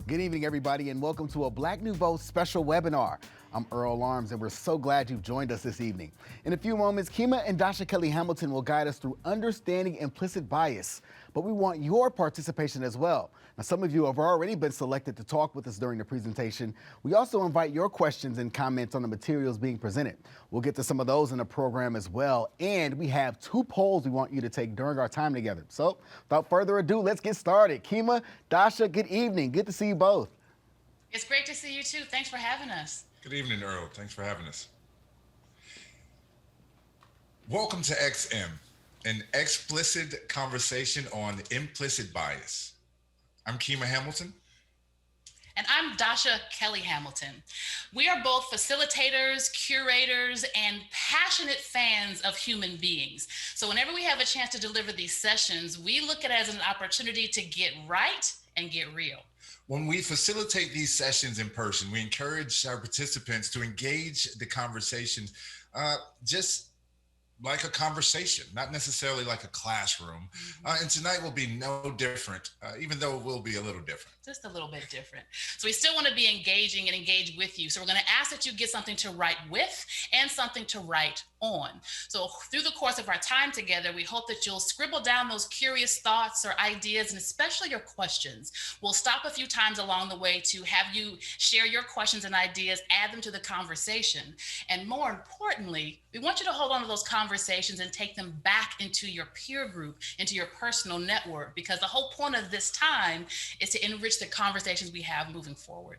Good evening, everybody, and welcome to a Black Nouveau special webinar. I'm Earl Arms, and we're so glad you've joined us this evening. In a few moments, Kima and Dasha Kelly-Hamilton will guide us through understanding implicit bias, but we want your participation as well. Now, some of you have already been selected to talk with us during the presentation. We also invite your questions and comments on the materials being presented. We'll get to some of those in the program as well, and we have 2 polls we want you to take during our time together. So, without further ado, let's get started. Kima, Dasha, good evening. Good to see you both. It's great to see you too. Thanks for having us. Good evening, Earl. Thanks for having us. Welcome to XM, an explicit conversation on implicit bias. I'm Kima Hamilton. And I'm Dasha Kelly-Hamilton. We are both facilitators, curators, and passionate fans of human beings. So whenever we have a chance to deliver these sessions, we look at it as an opportunity to get right and get real. When we facilitate these sessions in person, we encourage our participants to engage the conversation just like a conversation, not necessarily like a classroom. And tonight will be no different, even though it will be a little different. Just a little bit different. So we still want to be engaging and engage with you. So we're going to ask that you get something to write with and something to write on. So through the course of our time together, we hope that you'll scribble down those curious thoughts or ideas, and especially your questions. We'll stop a few times along the way to have you share your questions and ideas, add them to the conversation. And more importantly, we want you to hold on to those conversations and take them back into your peer group, into your personal network, because the whole point of this time is to enrich the conversations we have moving forward.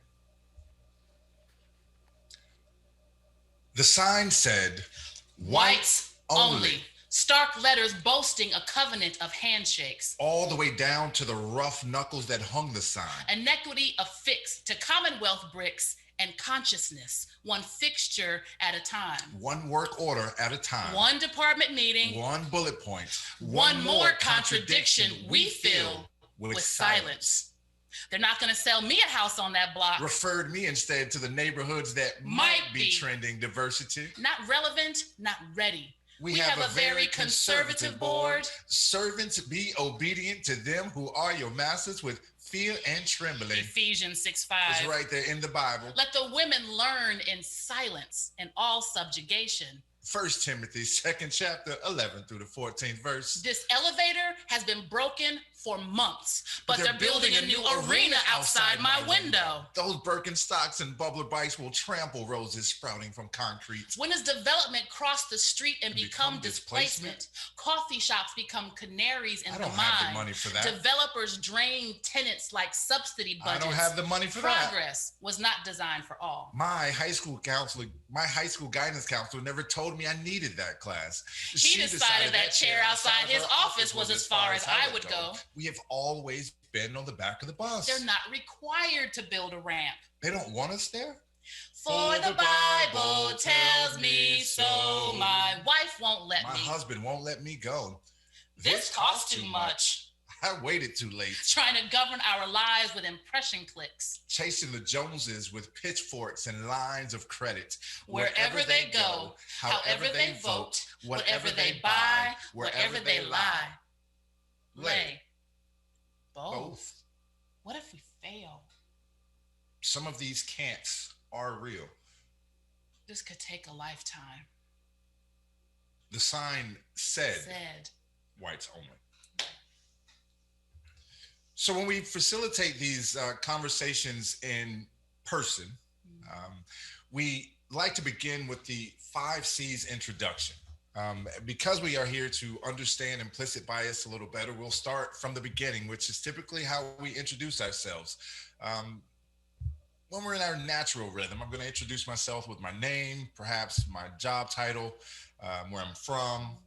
The sign said, "Whites only." Stark letters boasting a covenant of handshakes. All the way down to the rough knuckles that hung the sign. Inequity affixed to Commonwealth bricks and consciousness, one fixture at a time. One work order at a time. One department meeting. One bullet point. One more contradiction we fill with silence. They're not going to sell me a house on that block. Referred me instead to the neighborhoods that might be trending diversity. Not relevant, not ready. We have a very conservative board. Servants, be obedient to them who are your masters with fear and trembling. Ephesians 6:5. It's right there in the Bible. Let the women learn in silence and all subjugation. 1 Timothy 2nd chapter 11 through the 14th verse. This elevator has been broken for months, but they're building a new arena outside my window. Those Birkenstocks and bubbler bikes will trample roses sprouting from concrete. When does development cross the street and become displacement? Coffee shops become canaries in the mine. I don't have the money for that. Developers drain tenants like subsidy budgets. I don't have the money for that. Progress was not designed for all. My high school guidance counselor never told me I needed that class. He decided that chair outside his office was as far as I would go. We have always been on the back of the bus. They're not required to build a ramp. They don't want us there? For the Bible tells me so. My wife won't let me. My husband won't let me go. This costs too much. I waited too late. Trying to govern our lives with impression clicks. Chasing the Joneses with pitchforks and lines of credit. Wherever they go, however they vote, whatever they buy, wherever they lie. Lay. Both. What if we fail? Some of these can'ts are real. This could take a lifetime. The sign said whites only. So when we facilitate these conversations in person, we like to begin with the 5 C's introduction. Because we are here to understand implicit bias a little better, we'll start from the beginning, which is typically how we introduce ourselves. When we're in our natural rhythm, I'm going to introduce myself with my name, perhaps my job title, where I'm from,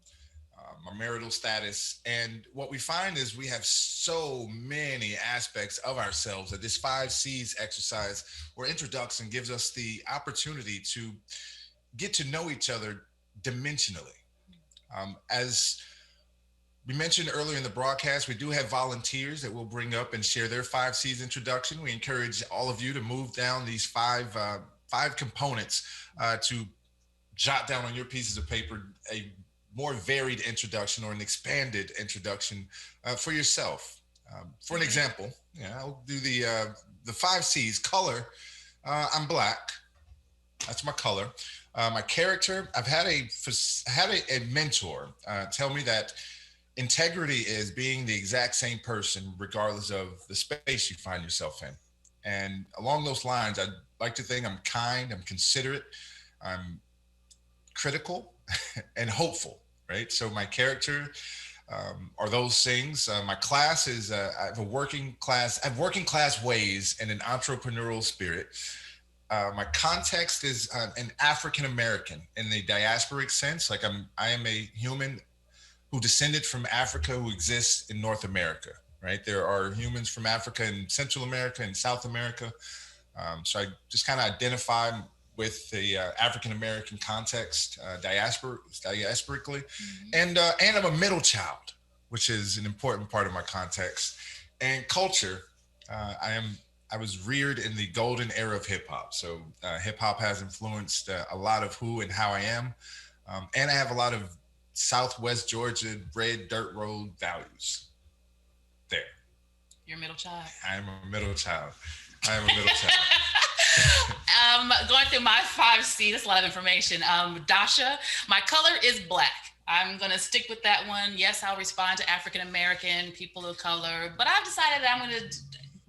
my marital status. And what we find is we have so many aspects of ourselves that this 5 C's exercise or introduction gives us the opportunity to get to know each other dimensionally. As we mentioned earlier in the broadcast, we do have volunteers that will bring up and share their 5Cs introduction. We encourage all of you to move down these five components to jot down on your pieces of paper a more varied introduction or an expanded introduction for yourself. For an example, I'll do the 5Cs. Color. I'm black. That's my color. My character. I've had a mentor tell me that integrity is being the exact same person regardless of the space you find yourself in. And along those lines, I'd like to think I'm kind, I'm considerate, I'm critical, and hopeful, right? So my character are those things. My class is I have working class ways and an entrepreneurial spirit. My context is an African American in the diasporic sense. Like I am a human who descended from Africa who exists in North America, right? There are humans from Africa and Central America and South America. So I just kind of identify with the African American context, diasporically, and I'm a middle child, which is an important part of my context. And culture, I was reared in the golden era of hip hop, so hip hop has influenced a lot of who and how I am, and I have a lot of Southwest Georgia red dirt road values. There. You're a middle child. I am a middle child. Going through my 5C, that's a lot of information. Dasha, my color is black. I'm going to stick with that one. Yes, I'll respond to African American, people of color, but I've decided that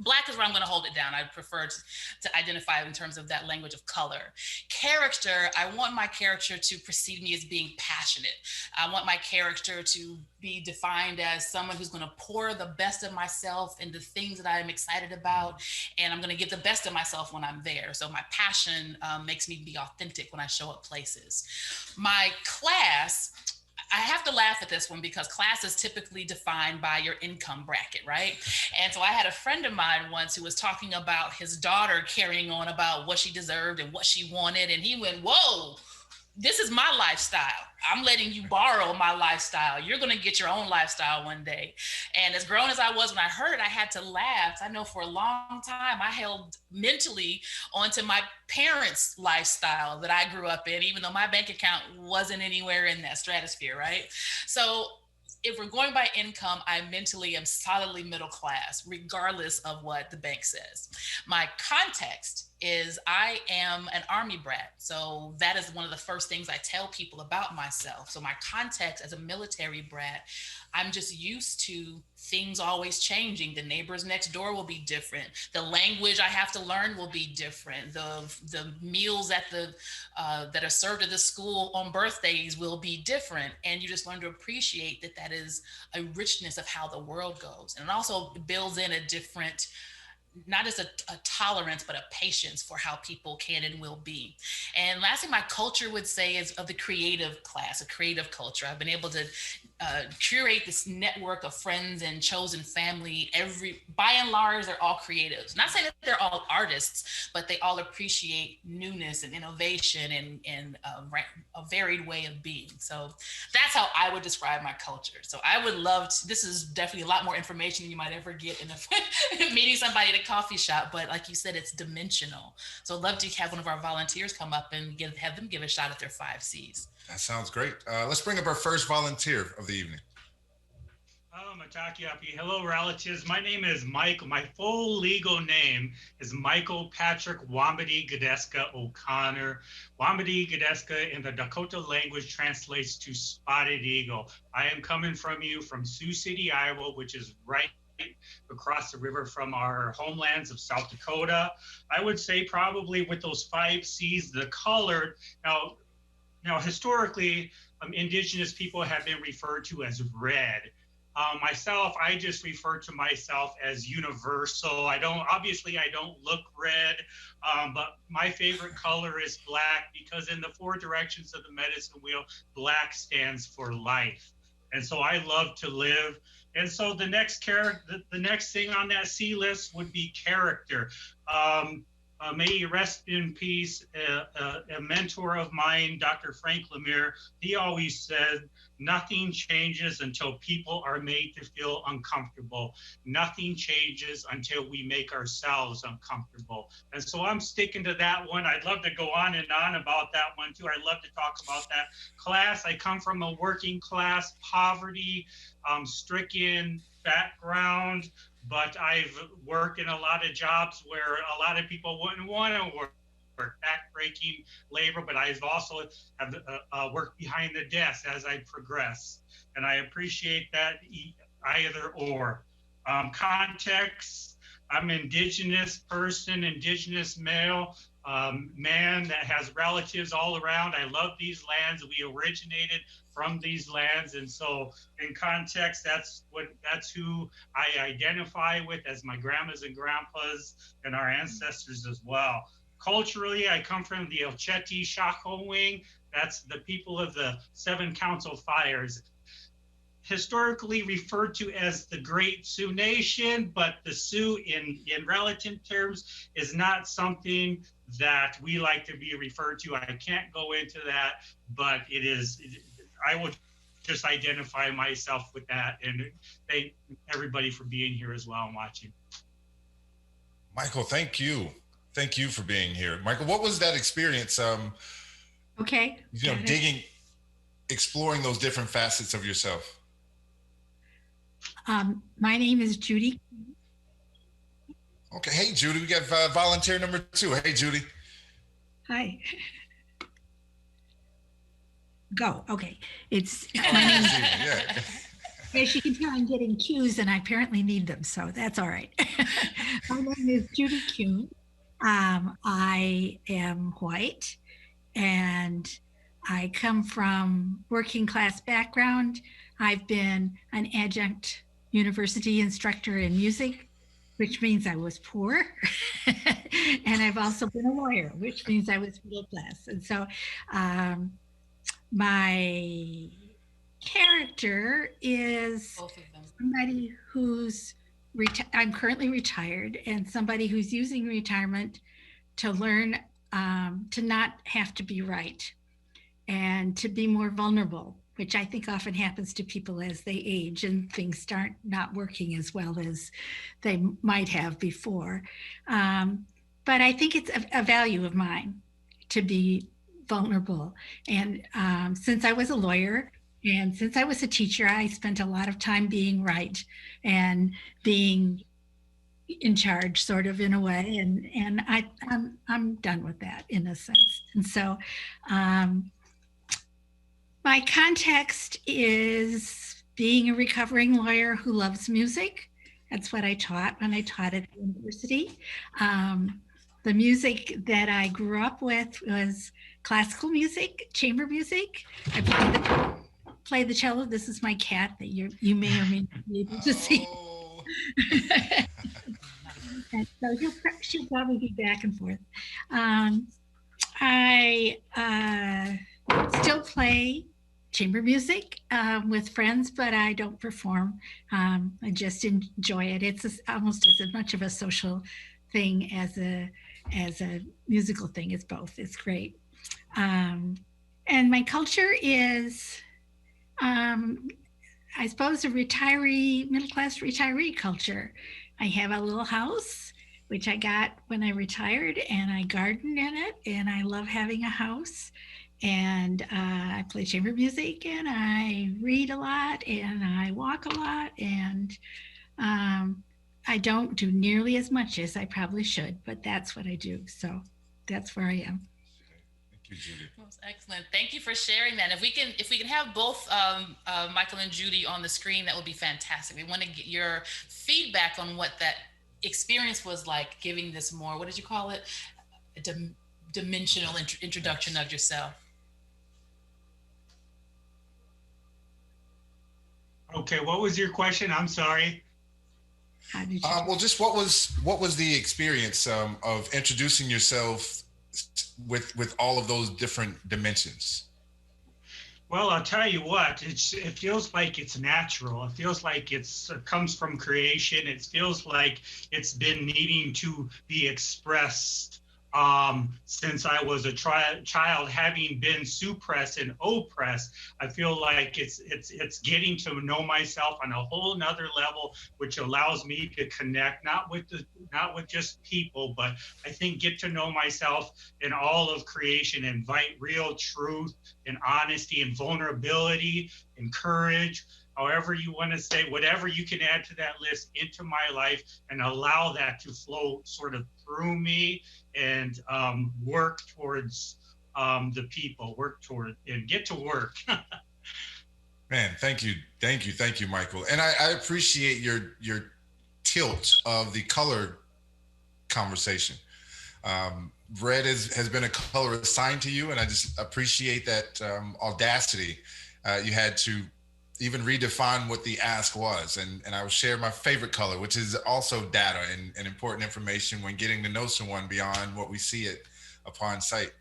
black is where I'm going to hold it down. I prefer to identify in terms of that language of color. Character, I want my character to perceive me as being passionate. I want my character to be defined as someone who's going to pour the best of myself into things that I'm excited about, and I'm going to give the best of myself when I'm there. So my passion makes me be authentic when I show up places. My class, I have to laugh at this one because class is typically defined by your income bracket, right? And so I had a friend of mine once who was talking about his daughter carrying on about what she deserved and what she wanted. And he went, whoa, this is my lifestyle. I'm letting you borrow my lifestyle. You're going to get your own lifestyle one day. And as grown as I was when I heard it, I had to laugh. I know for a long time, I held mentally onto my parents' lifestyle that I grew up in, even though my bank account wasn't anywhere in that stratosphere, right? So if we're going by income, I mentally am solidly middle class, regardless of what the bank says. My context is I am an Army brat. So that is one of the first things I tell people about myself. So my context as a military brat, I'm just used to things always changing. The neighbors next door will be different. The language I have to learn will be different. The meals at that are served at the school on birthdays will be different. And you just learn to appreciate that is a richness of how the world goes. And it also builds in a different, not just a tolerance, but a patience for how people can and will be. And lastly, my culture would say is of the creative class, a creative culture. I've been able to curate this network of friends and chosen family. By and large, they're all creatives. Not saying that they're all artists, but they all appreciate newness and innovation and a varied way of being. So that's how I would describe my culture. So I would love to, this is definitely a lot more information than you might ever get in a meeting somebody at a coffee shop, but like you said, it's dimensional. So I'd love to have one of our volunteers come up and have them give a shot at their 5Cs. That sounds great. Let's bring up our first volunteer of the evening. Matakiapi. Hello, relatives. My name is Michael. My full legal name is Michael Patrick Wambadi Gadeska O'Connor. Wambadi Gadeska in the Dakota language translates to spotted eagle. I am coming from you from Sioux City, Iowa, which is right across the river from our homelands of South Dakota. I would say probably with those 5Cs, the color. Now historically, indigenous people have been referred to as red. Myself, I just refer to myself as universal. I don't look red, but my favorite color is black because in the 4 directions of the medicine wheel, black stands for life. And so I love to live. And so the next thing on that C list would be character. may he rest in peace, a mentor of mine, Dr. Frank Lemire, he always said, nothing changes until people are made to feel uncomfortable. Nothing changes until we make ourselves uncomfortable. And so I'm sticking to that one. I'd love to go on and on about that one too. I'd love to talk about that class. I come from a working class, poverty, stricken background, but I've worked in a lot of jobs where a lot of people wouldn't want to work backbreaking labor, but I've also have worked behind the desk as I progress, and I appreciate that either or. Context, I'm indigenous person, indigenous male, man that has relatives all around. I love these lands. We originated from these lands, and so in context, that's who I identify with as my grandmas and grandpas and our ancestors as well. Culturally, I come from the Ocheti Shako wing. That's the people of the Seven Council Fires, historically referred to as the Great Sioux Nation, but the Sioux in relative terms is not something that we like to be referred to. I can't go into that, but it is, I will just identify myself with that, and thank everybody for being here as well and watching. Michael, thank you. Thank you for being here. Michael, what was that experience? Okay. Digging, exploring those different facets of yourself. My name is Judy. Okay. Hey, Judy, we got volunteer number 2. Hey, Judy. Hi. Go. Okay. It's my name. Yeah. As you can tell, I'm getting cues, and I apparently need them, so that's all right. My name is Judy Kuhn. I am white, and I come from working class background. I've been an adjunct university instructor in music, which means I was poor. And I've also been a lawyer, which means I was middle class. And so my character is somebody who's, I'm currently retired, and somebody who's using retirement to learn to not have to be right and to be more vulnerable, which I think often happens to people as they age and things start not working as well as they might have before. But I think it's a value of mine to be vulnerable. And since I was a lawyer and since I was a teacher, I spent a lot of time being right and being in charge, sort of, in a way. And I'm done with that in a sense. And so my context is being a recovering lawyer who loves music. That's what I taught when I taught at the university. The music that I grew up with was classical music, chamber music. I play the cello. This is my cat that you may or may not be able to see. And so she'll probably be back and forth. I still play chamber music with friends, but I don't perform. I just enjoy it. It's almost as much of a social thing as a musical thing. It's both. It's great. And my culture is, I suppose, a middle-class retiree culture. I have a little house, which I got when I retired, and I garden in it, and I love having a house. And I play chamber music, and I read a lot, and I walk a lot, and I don't do nearly as much as I probably should, but that's what I do. So that's where I am. Thank you, Judy. That was excellent. Thank you for sharing that. If we can have both Michael and Judy on the screen, that would be fantastic. We want to get your feedback on what that experience was like, giving this more, what did you call it? A dimensional introduction of yourself. Okay, what was your question? I'm sorry. Well, just what was the experience of introducing yourself with all of those different dimensions? Well, I'll tell you what, it feels like it's natural. It feels like it comes from creation. It feels like it's been needing to be expressed since I was a child, having been suppressed and oppressed. I feel like it's getting to know myself on a whole nother level, which allows me to connect not with just people, but I think get to know myself in all of creation, invite real truth and honesty and vulnerability and courage, however you want to say, whatever you can add to that list into my life, and allow that to flow sort of through me, and work towards the people, work toward and get to work. Man, thank you, Michael. And I appreciate your tilt of the color conversation. Red has been a color assigned to you, and I just appreciate that audacity you had to even redefine what the ask was. And I will share my favorite color, which is also data and important information when getting to know someone beyond what we see it upon sight.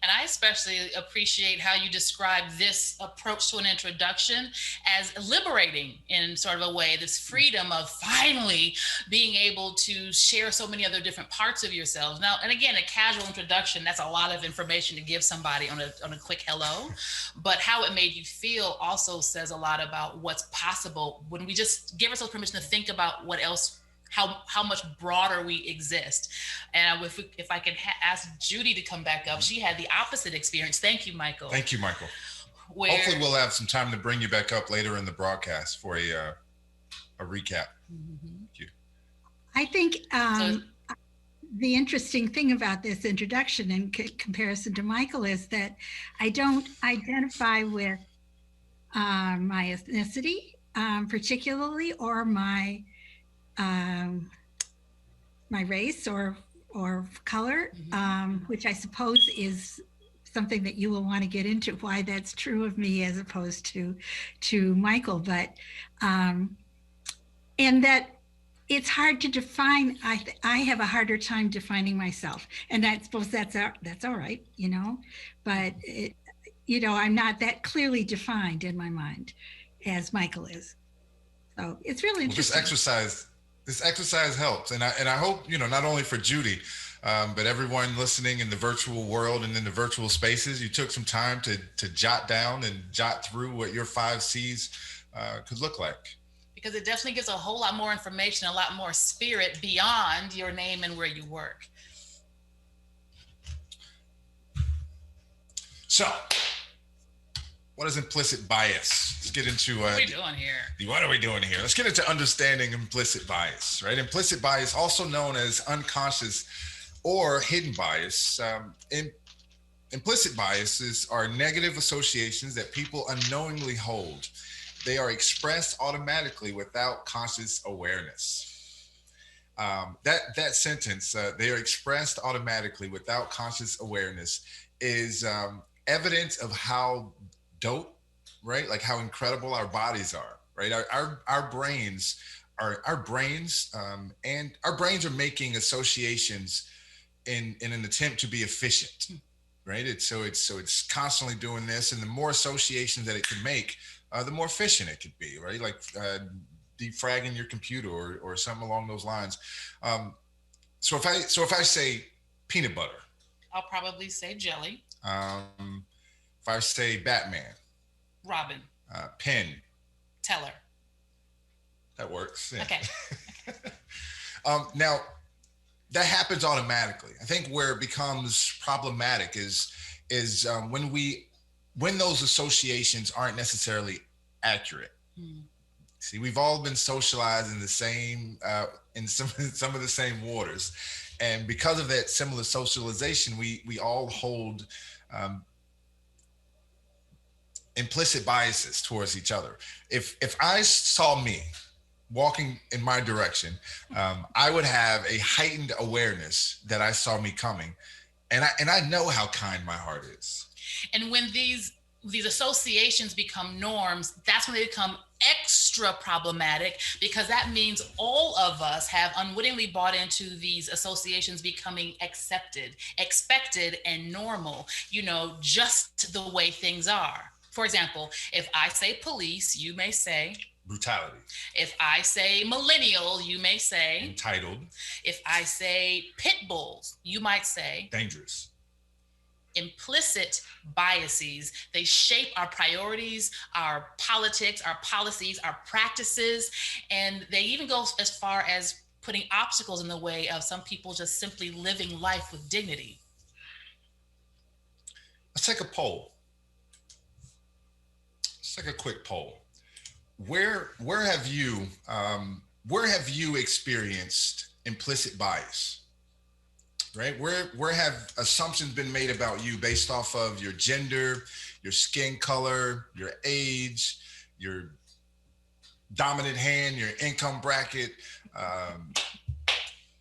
And I especially appreciate how you describe this approach to an introduction as liberating in sort of a way, this freedom of finally being able to share so many other different parts of yourselves. Now, and again, a casual introduction, that's a lot of information to give somebody on a quick hello, but how it made you feel also says a lot about what's possible when we just give ourselves permission to think about what else, how much broader we exist. And if I could ask Judy to come back up, she had the opposite experience. Thank you, Michael. Thank you, Michael. Hopefully we'll have some time to bring you back up later in the broadcast for a recap. Mm-hmm. Thank you. I think the interesting thing about this introduction in comparison to Michael is that I don't identify with my ethnicity particularly, or my race or color, which I suppose is something that you will want to get into, why that's true of me as opposed to Michael. But and that it's hard to define. I have a harder time defining myself, and I suppose that's all right, But I'm not that clearly defined in my mind as Michael is. So it's really interesting. This exercise helps, and I hope not only for Judy, but everyone listening in the virtual world and in the virtual spaces, you took some time to jot down and jot through what your 5 C's could look like. Because it definitely gives a whole lot more information, a lot more spirit beyond your name and where you work. So, what is implicit bias? Let's get into what are we doing here? What are we doing here? Let's get into understanding implicit bias, right? Implicit bias, also known as unconscious or hidden bias. Implicit biases are negative associations that people unknowingly hold. They are expressed automatically without conscious awareness. That sentence, they are expressed automatically without conscious awareness, is evidence of how dope, right? Like how incredible our bodies are, right? Our brains are making associations in an attempt to be efficient, right? It's constantly doing this, and the more associations that it can make, the more efficient it could be, right? Like defragging your computer or something along those lines. So if I say peanut butter, I'll probably say jelly. If I say Batman, Robin, pen, teller. That works. Yeah. Okay. Now, that happens automatically. I think where it becomes problematic is when those associations aren't necessarily accurate. See, we've all been socialized in the same in some of the same waters, and because of that similar socialization, we all hold implicit biases towards each other. If I saw me walking in my direction, I would have a heightened awareness that I saw me coming, and I know how kind my heart is. And when these associations become norms, that's when they become extra problematic, because that means all of us have unwittingly bought into these associations becoming accepted, expected, and normal, just the way things are. For example, if I say police, you may say brutality. If I say millennial, you may say entitled. If I say pit bulls, you might say dangerous. Implicit biases, they shape our priorities, our politics, our policies, our practices, and they even go as far as putting obstacles in the way of some people just simply living life with dignity. Let's take a poll. Let's take a quick poll. Where have you experienced implicit bias? Right? Where have assumptions been made about you based off of your gender, your skin color, your age, your dominant hand, your income bracket,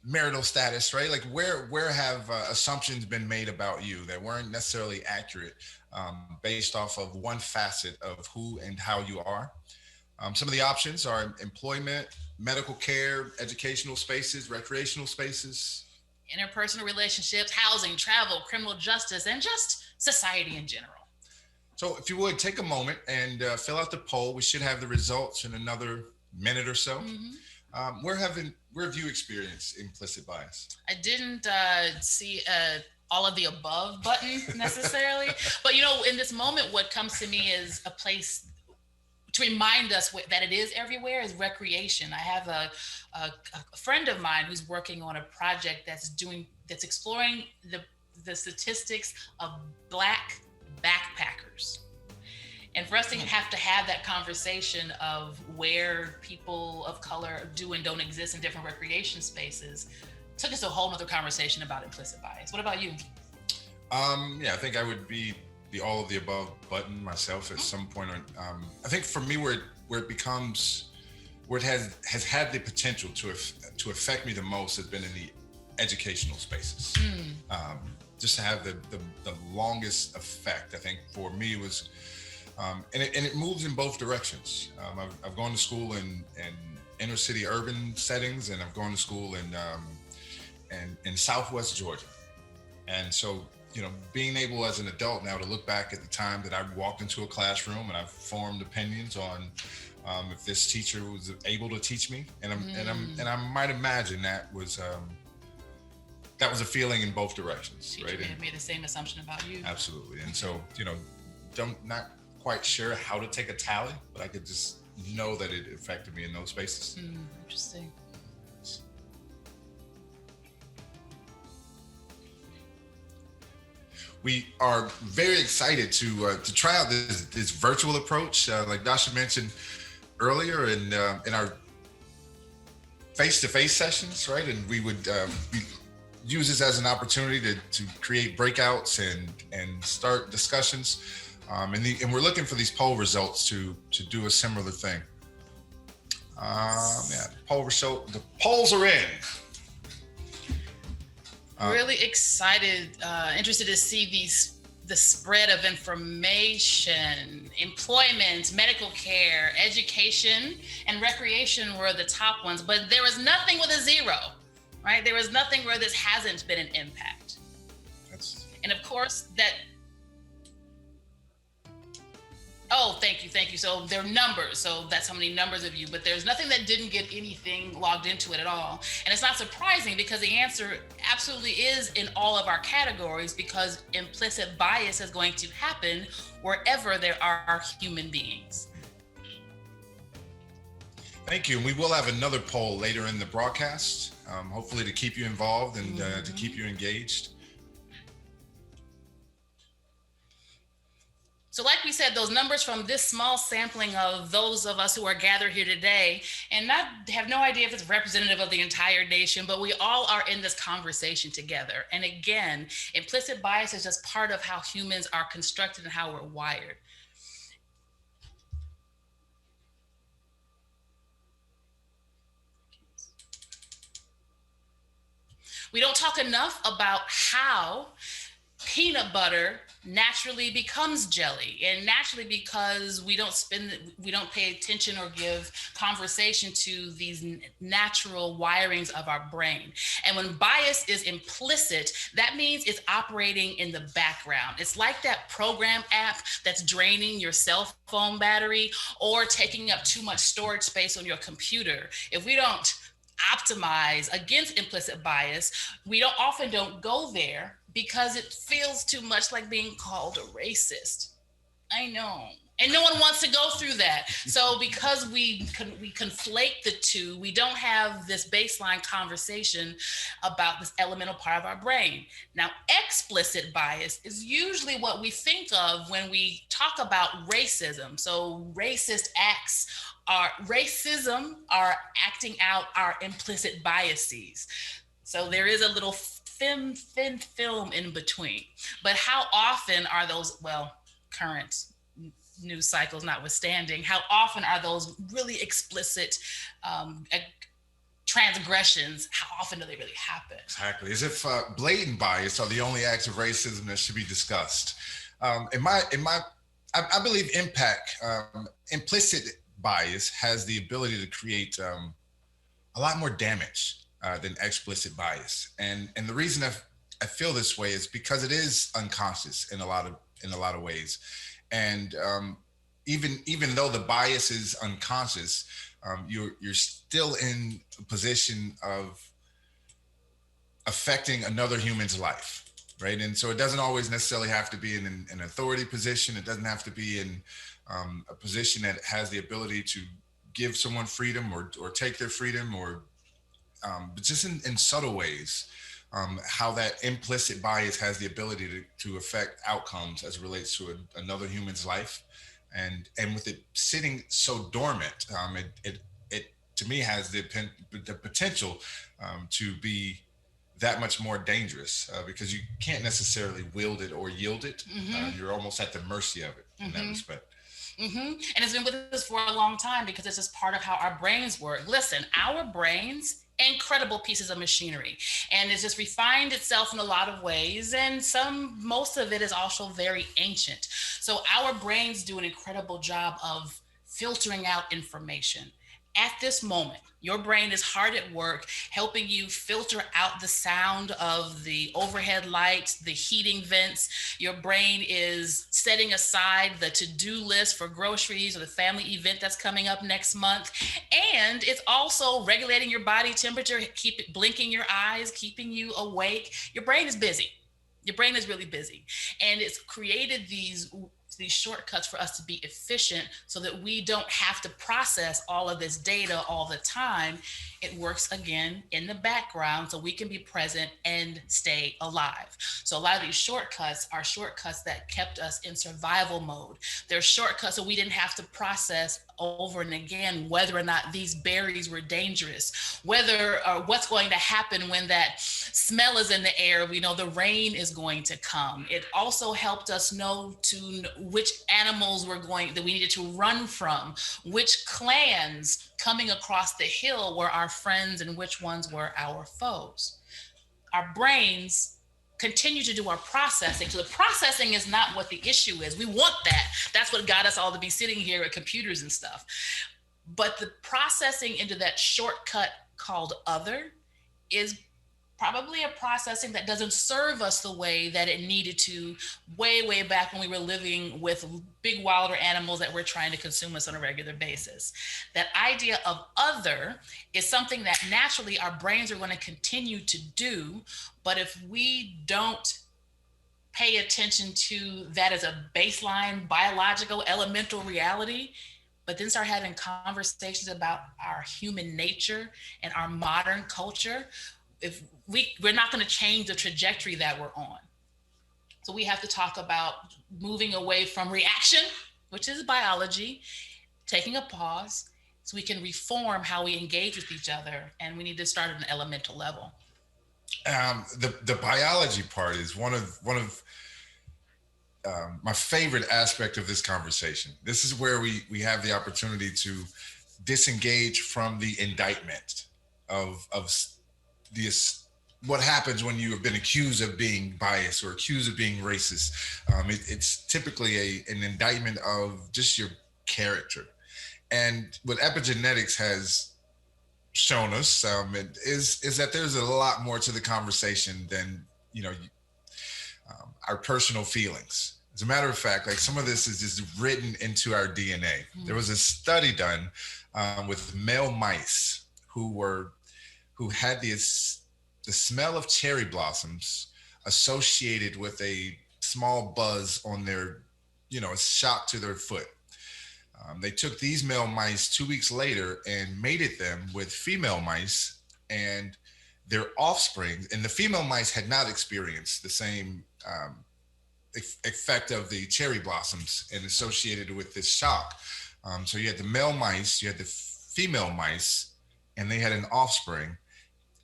marital status, right? Like where have assumptions been made about you that weren't necessarily accurate based off of one facet of who and how you are? Some of the options are employment, medical care, educational spaces, recreational spaces, interpersonal relationships, housing, travel, criminal justice, and just society in general. So if you would take a moment and fill out the poll, we should have the results in another minute or so. Mm-hmm. Where have you experienced implicit bias? I didn't see all of the above button necessarily, but in this moment, what comes to me is a place to remind us that it is everywhere is recreation. I have a friend of mine who's working on a project that's exploring the statistics of Black backpackers. And for us to have that conversation of where people of color do and don't exist in different recreation spaces took us to a whole nother conversation about implicit bias. What about you? I think I would be the all of the above button myself at some point. I think for me, where it has had the potential to affect me the most has been in the educational spaces. Just to have the longest effect, I think for me was, and it moves in both directions. I've gone to school in inner city urban settings, and I've gone to school in Southwest Georgia, and so. Being able as an adult now to look back at the time that I walked into a classroom and I formed opinions on if this teacher was able to teach me, and I might imagine that was a feeling in both directions, teacher right? May have made the same assumption about you. Absolutely, and so not quite sure how to take a tally, but I could just know that it affected me in those spaces. Interesting. We are very excited to try out this virtual approach, like Dasha mentioned earlier, in our face-to-face sessions, right? And we would use this as an opportunity to create breakouts and start discussions. And we're looking for these poll results to do a similar thing. The polls are in. Really excited, interested to see the spread of information. Employment, medical care, education, and recreation were the top ones, but there was nothing with a zero, right? There was nothing where this hasn't been an impact. And of course thank you. So there are numbers, so that's how many numbers of you, but there's nothing that didn't get anything logged into it at all. And it's not surprising because the answer absolutely is in all of our categories, because implicit bias is going to happen wherever there are human beings. Thank you. And we will have another poll later in the broadcast, hopefully to keep you involved and to keep you engaged. So like we said, those numbers from this small sampling of those of us who are gathered here today, and not have no idea if it's representative of the entire nation, but we all are in this conversation together. And again, implicit bias is just part of how humans are constructed and how we're wired. We don't talk enough about how peanut butter naturally becomes jelly, and naturally because we don't pay attention or give conversation to these natural wirings of our brain. And when bias is implicit, that means it's operating in the background. It's like that program app that's draining your cell phone battery or taking up too much storage space on your computer. If we don't optimize against implicit bias, we often don't go there because it feels too much like being called a racist. I know. And no one wants to go through that. So because we conflate the two, we don't have this baseline conversation about this elemental part of our brain. Now, explicit bias is usually what we think of when we talk about racism. So racism are acting out our implicit biases. So there is a little thin film in between. But how often are those, current news cycles notwithstanding, how often are those really explicit transgressions, how often do they really happen? Exactly. As if blatant bias are the only acts of racism that should be discussed. I believe implicit bias has the ability to create a lot more damage than explicit bias. And the reason I feel this way is because it is unconscious in a lot of ways. And even though the bias is unconscious, you're still in a position of affecting another human's life, right? And so it doesn't always necessarily have to be in an authority position. It doesn't have to be in a position that has the ability to give someone freedom or take their freedom, but just in subtle ways. How that implicit bias has the ability to affect outcomes as it relates to another human's life, and with it sitting so dormant, it to me has the potential to be that much more dangerous because you can't necessarily wield it or yield it. Mm-hmm. You're almost at the mercy of it in that respect. Mm-hmm. And it's been with us for a long time because it's just part of how our brains work. Listen, our brains, incredible pieces of machinery, and it's just refined itself in a lot of ways, and most of it is also very ancient. So our brains do an incredible job of filtering out information. At this moment, your brain is hard at work helping you filter out the sound of the overhead lights, the heating vents. Your brain is setting aside the to-do list for groceries or the family event that's coming up next month. And it's also regulating your body temperature, blinking your eyes, keeping you awake. Your brain is busy. Your brain is really busy. And it's created these shortcuts for us to be efficient so that we don't have to process all of this data all the time. It works again in the background so we can be present and stay alive. So a lot of these shortcuts are shortcuts that kept us in survival mode. They're shortcuts so we didn't have to process over and again whether or not these berries were dangerous, whether or what's going to happen when that smell is in the air. We know the rain is going to come. It also helped us know which animals that we needed to run from, which clans coming across the hill were our friends and which ones were our foes. Our brains continue to do our processing. So the processing is not what the issue is. We want that. That's what got us all to be sitting here at computers and stuff. But the processing into that shortcut called other is probably a processing that doesn't serve us the way that it needed to way back when we were living with big wilder animals that were trying to consume us on a regular basis. That idea of other is something that naturally our brains are going to continue to do, but if we don't pay attention to that as a baseline biological elemental reality, but then start having conversations about our human nature and our modern culture, if we're not going to change the trajectory that we're on. So we have to talk about moving away from reaction, which is biology, taking a pause so we can reform how we engage with each other. And we need to start at an elemental level. The biology part is one of my favorite aspect of this conversation. This is where we have the opportunity to disengage from the indictment of what happens when you have been accused of being biased or accused of being racist. It's typically an indictment of just your character. And what epigenetics has shown us is that there's a lot more to the conversation than, our personal feelings. As a matter of fact, like some of this is just written into our DNA. There was a study done with male mice who had the smell of cherry blossoms associated with a small buzz on their, a shock to their foot. They took these male mice 2 weeks later and mated them with female mice, and their offspring, and the female mice had not experienced the same effect of the cherry blossoms and associated with this shock. So you had the male mice, you had the female mice, and they had an offspring.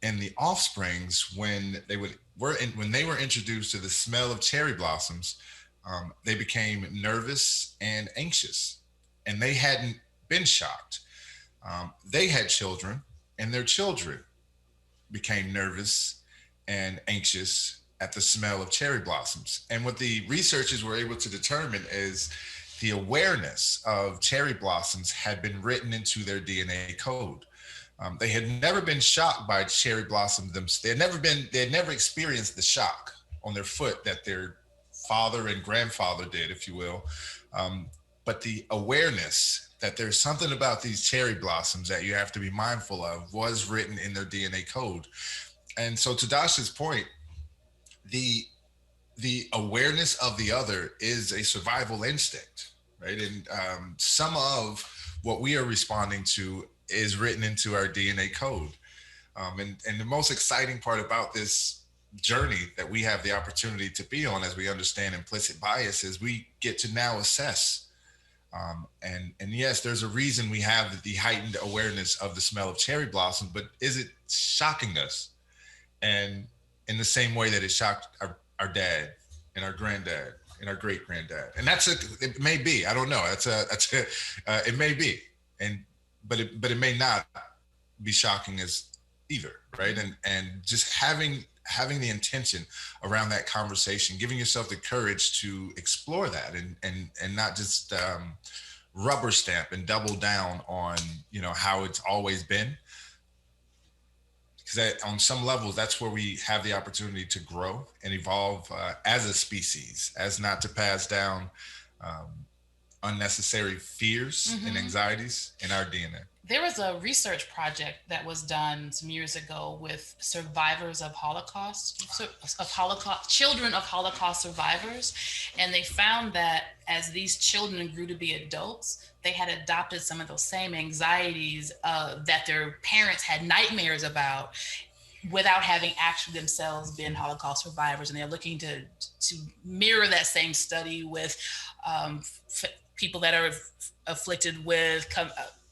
And the offsprings, when they were introduced to the smell of cherry blossoms, they became nervous and anxious, and they hadn't been shocked. They had children, and their children became nervous and anxious at the smell of cherry blossoms. And what the researchers were able to determine is the awareness of cherry blossoms had been written into their DNA code. They had never been shocked by cherry blossoms. They had never experienced the shock on their foot that their father and grandfather did, if you will. But the awareness that there's something about these cherry blossoms that you have to be mindful of was written in their DNA code. And so to Dasha's point, the awareness of the other is a survival instinct, right? And some of what we are responding to is written into our DNA code. And the most exciting part about this journey that we have the opportunity to be on as we understand implicit bias is we get to now assess. And yes, there's a reason we have the heightened awareness of the smell of cherry blossom, but is it shocking us? And in the same way that it shocked our dad and our granddad and our great granddad. And it may be, I don't know. It may be. But it may not be shocking as either, right? And just having the intention around that conversation, giving yourself the courage to explore that and not just rubber stamp and double down on, how it's always been. Because on some levels, that's where we have the opportunity to grow and evolve as a species, as not to pass down unnecessary fears and anxieties in our DNA. There was a research project that was done some years ago with survivors of children of Holocaust survivors. And they found that as these children grew to be adults, they had adopted some of those same anxieties that their parents had nightmares about without having actually themselves been Holocaust survivors. And they're looking to mirror that same study with people that are afflicted with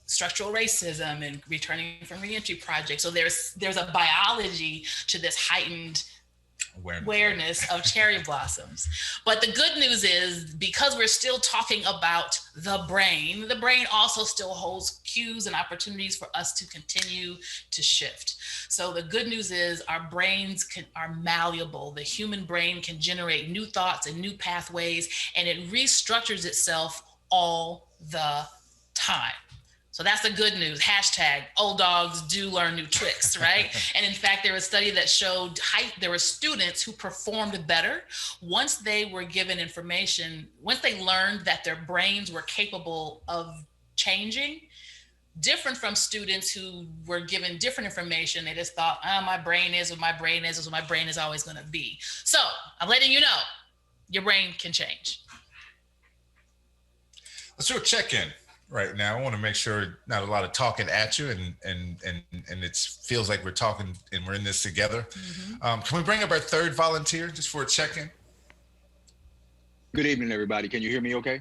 structural racism and returning from reentry projects. So there's a biology to this heightened awareness of cherry blossoms. But the good news is, because we're still talking about the brain also still holds cues and opportunities for us to continue to shift. So the good news is our brains are malleable. The human brain can generate new thoughts and new pathways, and it restructures itself all the time. So that's the good news. Hashtag old dogs do learn new tricks, right? And in fact, there was a study that showed there were students who performed better once they were given information, once they learned that their brains were capable of changing, different from students who were given different information. They just thought, my brain is what my brain is what my brain is always going to be. So I'm letting you know, your brain can change. Let's do a check-in right now. I want to make sure not a lot of talking at you and it feels like we're talking and we're in this together. Can we bring up our third volunteer just for a check-in? Good evening, everybody. Can you hear me okay?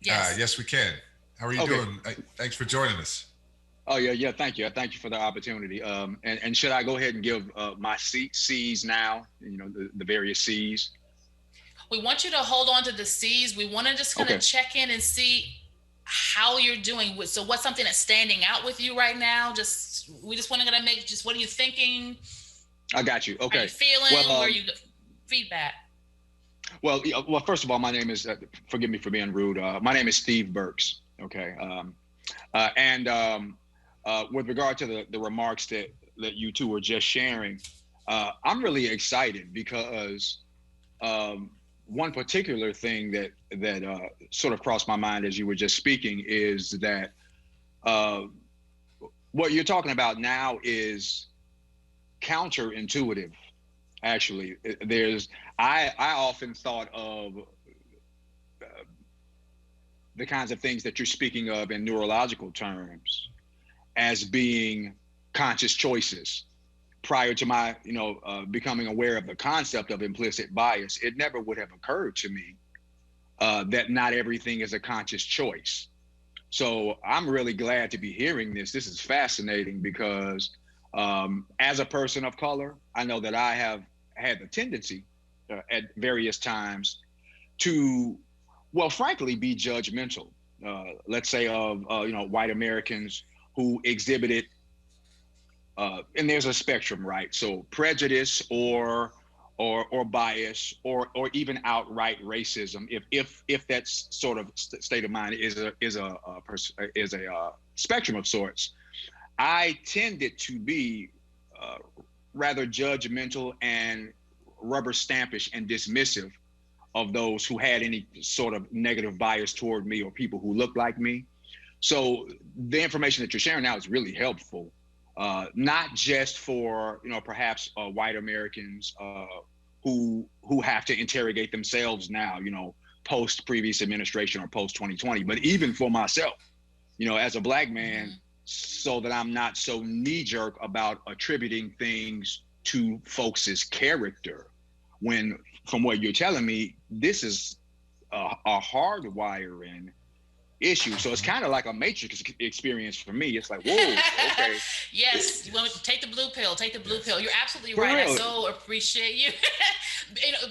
Yes. Yes, we can. How are you doing? Thanks for joining us. Oh, yeah. Thank you. Thank you for the opportunity. And should I go ahead and give my C's now, the various C's? We want you to hold on to the C's. We want to just kind of check in and see how you're doing. So what's something that's standing out with you right now? We just want to make, just what are you thinking? I got you. Okay. How you feeling? Well, Where you feedback? Well, first of all, my name is, forgive me for being rude. My name is Steve Burks. Okay. With regard to the remarks that you two were just sharing, I'm really excited because one particular thing that sort of crossed my mind as you were just speaking is that what you're talking about now is counterintuitive. Actually, I often thought of the kinds of things that you're speaking of in neurological terms as being conscious choices. Prior to my, becoming aware of the concept of implicit bias, it never would have occurred to me that not everything is a conscious choice. So I'm really glad to be hearing this. This is fascinating because as a person of color, I know that I have had the tendency at various times to, well, frankly, be judgmental. Let's say of white Americans who exhibited, and there's a spectrum, right? So prejudice or bias or even outright racism, if that sort of state of mind is a spectrum of sorts. I tended to be rather judgmental and rubber stampish and dismissive of those who had any sort of negative bias toward me or people who looked like me. So the information that you're sharing now is really helpful, not just for perhaps white Americans who have to interrogate themselves now, post previous administration or post 2020, but even for myself, as a Black man, so that I'm not so knee-jerk about attributing things to folks' character, when from what you're telling me, this is a hardwiring issue. So it's kind of like a matrix experience for me. It's like, whoa, okay. Yes, you want to take the blue pill, take the blue pill. You're absolutely For right. real. I so appreciate you.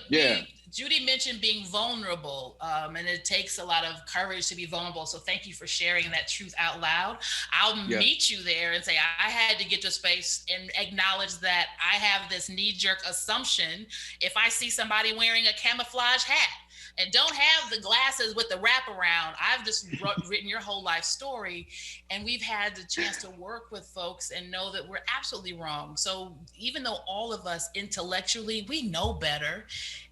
Yeah. Judy mentioned being vulnerable, and it takes a lot of courage to be vulnerable. So thank you for sharing that truth out loud. I'll meet you there and say, I had to get to a space and acknowledge that I have this knee-jerk assumption if I see somebody wearing a camouflage hat and don't have the glasses with the wraparound. I've just written your whole life story, and we've had the chance to work with folks and know that we're absolutely wrong. So even though all of us intellectually, we know better,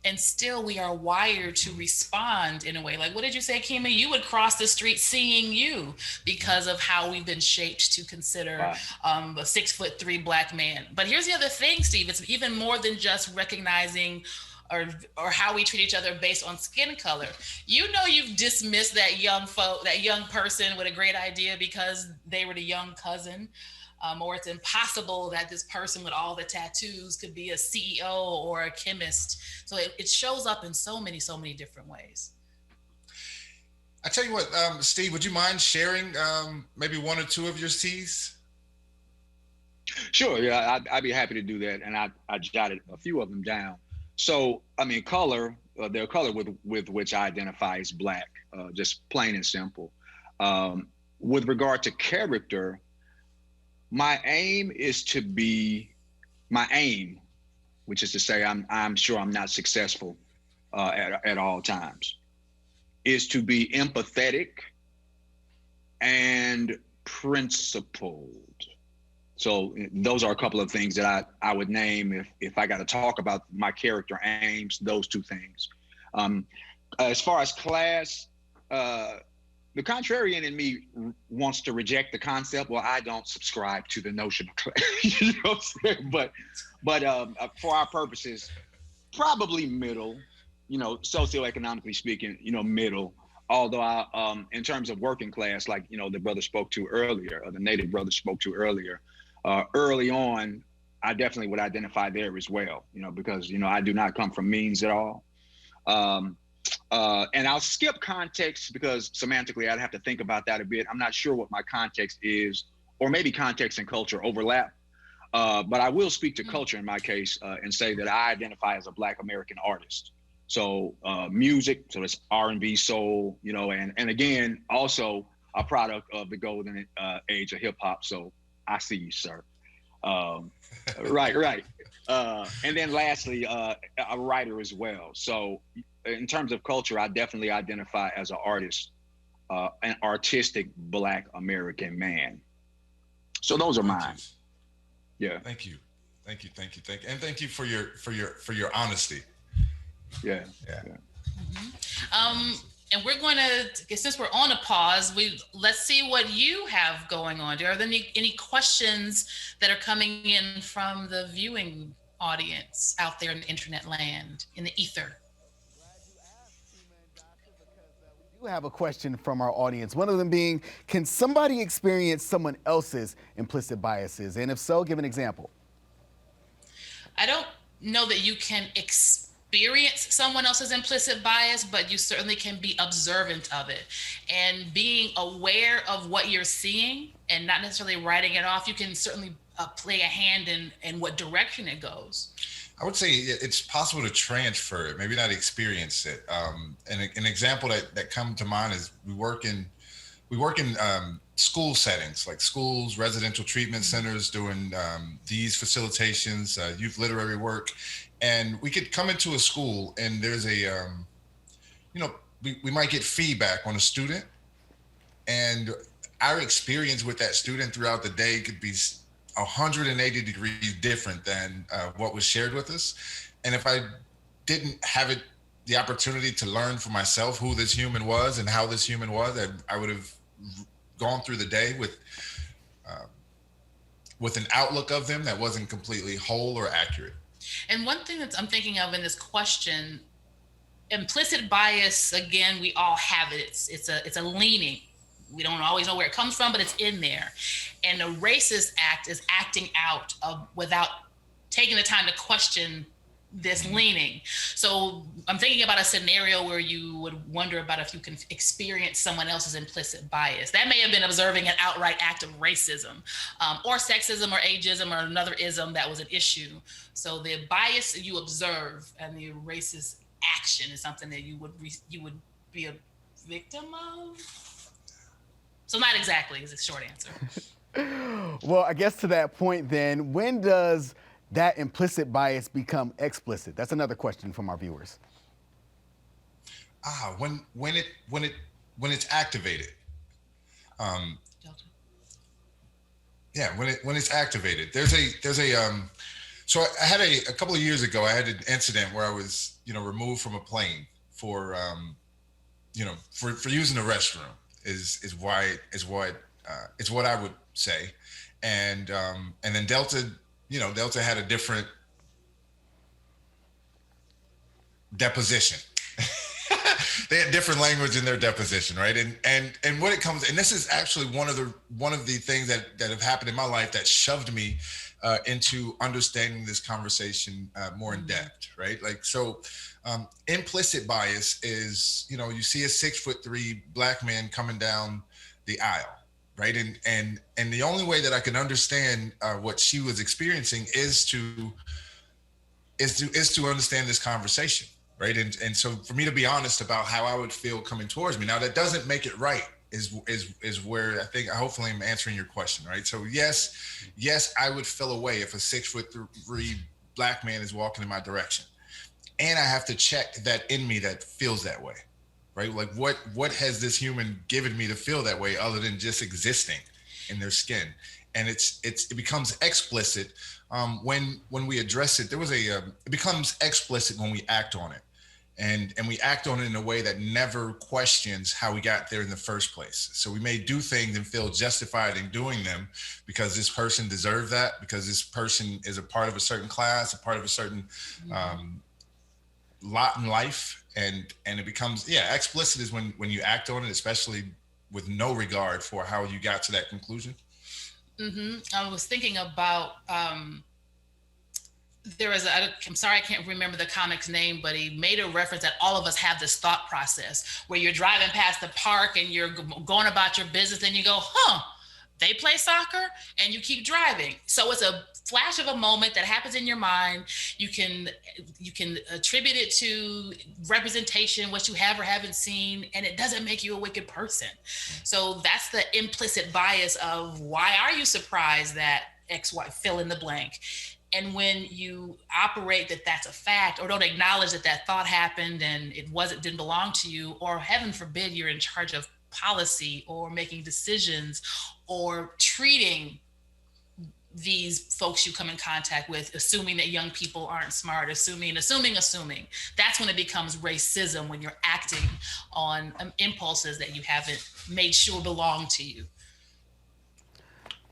and still we are wired to respond in a way. Like, what did you say, Kima? You would cross the street seeing you because of how we've been shaped to consider a 6'3" Black man. But here's the other thing, Steve, it's even more than just recognizing or how we treat each other based on skin color. You've dismissed that young person with a great idea because they were the young cousin, or it's impossible that this person with all the tattoos could be a CEO or a chemist. So it shows up in so many different ways. I tell you what, Steve, would you mind sharing maybe one or two of your C's? Sure, yeah, I'd be happy to do that. And I jotted a few of them down. So, I mean, color, the color with which I identify as Black, just plain and simple. With regard to character, my aim, which is to say I'm sure I'm not successful at all times, is to be empathetic and principled. So those are a couple of things that I would name if I got to talk about my character aims, those two things. As far as class, the contrarian in me wants to reject the concept. Well, I don't subscribe to the notion of class, you know what I'm saying? But for our purposes, probably middle, socioeconomically speaking, middle. Although in terms of working class, like, the brother spoke to earlier, or the native brother spoke to earlier, early on, I definitely would identify there as well, because, I do not come from means at all. And I'll skip context because semantically I'd have to think about that a bit. I'm not sure what my context is, or maybe context and culture overlap. But I will speak to culture in my case and say that I identify as a Black American artist. So music, so it's R&B, soul, you know, and again, also a product of the golden age of hip hop. So I see you, sir. Right. And then lastly, a writer as well. So in terms of culture, I definitely identify as an artist, an artistic Black American man. So those are mine. Yeah. Thank you. And thank you for your honesty. Yeah. Mm-hmm. And we're going to, since we're on a pause, let's see what you have going on. Are there any questions that are coming in from the viewing audience out there in the internet land, in the ether? We do have a question from our audience. One of them being, can somebody experience someone else's implicit biases? And if so, give an example. I don't know that you can experience someone else's implicit bias, but you certainly can be observant of it. And being aware of what you're seeing and not necessarily writing it off, you can certainly play a hand in what direction it goes. I would say it's possible to transfer it, maybe not experience it. And an example that come to mind is we work in school settings, like schools, residential treatment centers, doing these facilitations, youth literary work. And we could come into a school and there's we might get feedback on a student, and our experience with that student throughout the day could be 180 degrees different than what was shared with us. And if I didn't have the opportunity to learn for myself who this human was and how this human was, I would have gone through the day with an outlook of them that wasn't completely whole or accurate. And one thing that I'm thinking of in this question, implicit bias, again, we all have it. It's a leaning. We don't always know where it comes from, but it's in there. And a racist act is acting out without taking the time to question this leaning. So I'm thinking about a scenario where you would wonder about if you can experience someone else's implicit bias. That may have been observing an outright act of racism, or sexism, or ageism, or another ism that was an issue. So the bias you observe and the racist action is something that you would be a victim of. So not exactly is the short answer. Well, I guess to that point then, when does that implicit bias become explicit? That's another question from our viewers. When it's activated. Yeah, when it's activated. There's a so I had a couple of years ago, I had an incident where I was, removed from a plane for using the restroom is what I would say. And then Delta had a different deposition. They had different language in their deposition, right? And when it comes, and this is actually one of the things that have happened in my life that shoved me into understanding this conversation more in depth, right? Like, so implicit bias is, you see a 6'3" Black man coming down the aisle, right? And the only way that I can understand what she was experiencing is to understand this conversation, right? And so for me to be honest about how I would feel coming towards me, now that doesn't make it right, is where I think hopefully I'm answering your question, right? So yes, I would feel a way if a 6'3" Black man is walking in my direction, and I have to check that in me that feels that way. Right? Like what has this human given me to feel that way other than just existing in their skin? And it becomes explicit when we address it. It becomes explicit when we act on it, and we act on it in a way that never questions how we got there in the first place. So we may do things and feel justified in doing them because this person deserved that, because this person is a part of a certain class, a part of a certain lot in life. And it becomes, explicit is when you act on it, especially with no regard for how you got to that conclusion. Mm-hmm. I was thinking about, I'm sorry, I can't remember the comic's name, but he made a reference that all of us have this thought process where you're driving past the park and you're going about your business and you go, they play soccer, and you keep driving. So it's a flash of a moment that happens in your mind. You can attribute it to representation, what you have or haven't seen, and it doesn't make you a wicked person. So that's the implicit bias of why are you surprised that X, Y, fill in the blank. And when you operate that that's a fact, or don't acknowledge that that thought happened and didn't belong to you, or heaven forbid you're in charge of policy or making decisions or treating these folks you come in contact with, assuming that young people aren't smart, assuming, that's when it becomes racism, when you're acting on impulses that you haven't made sure belong to you.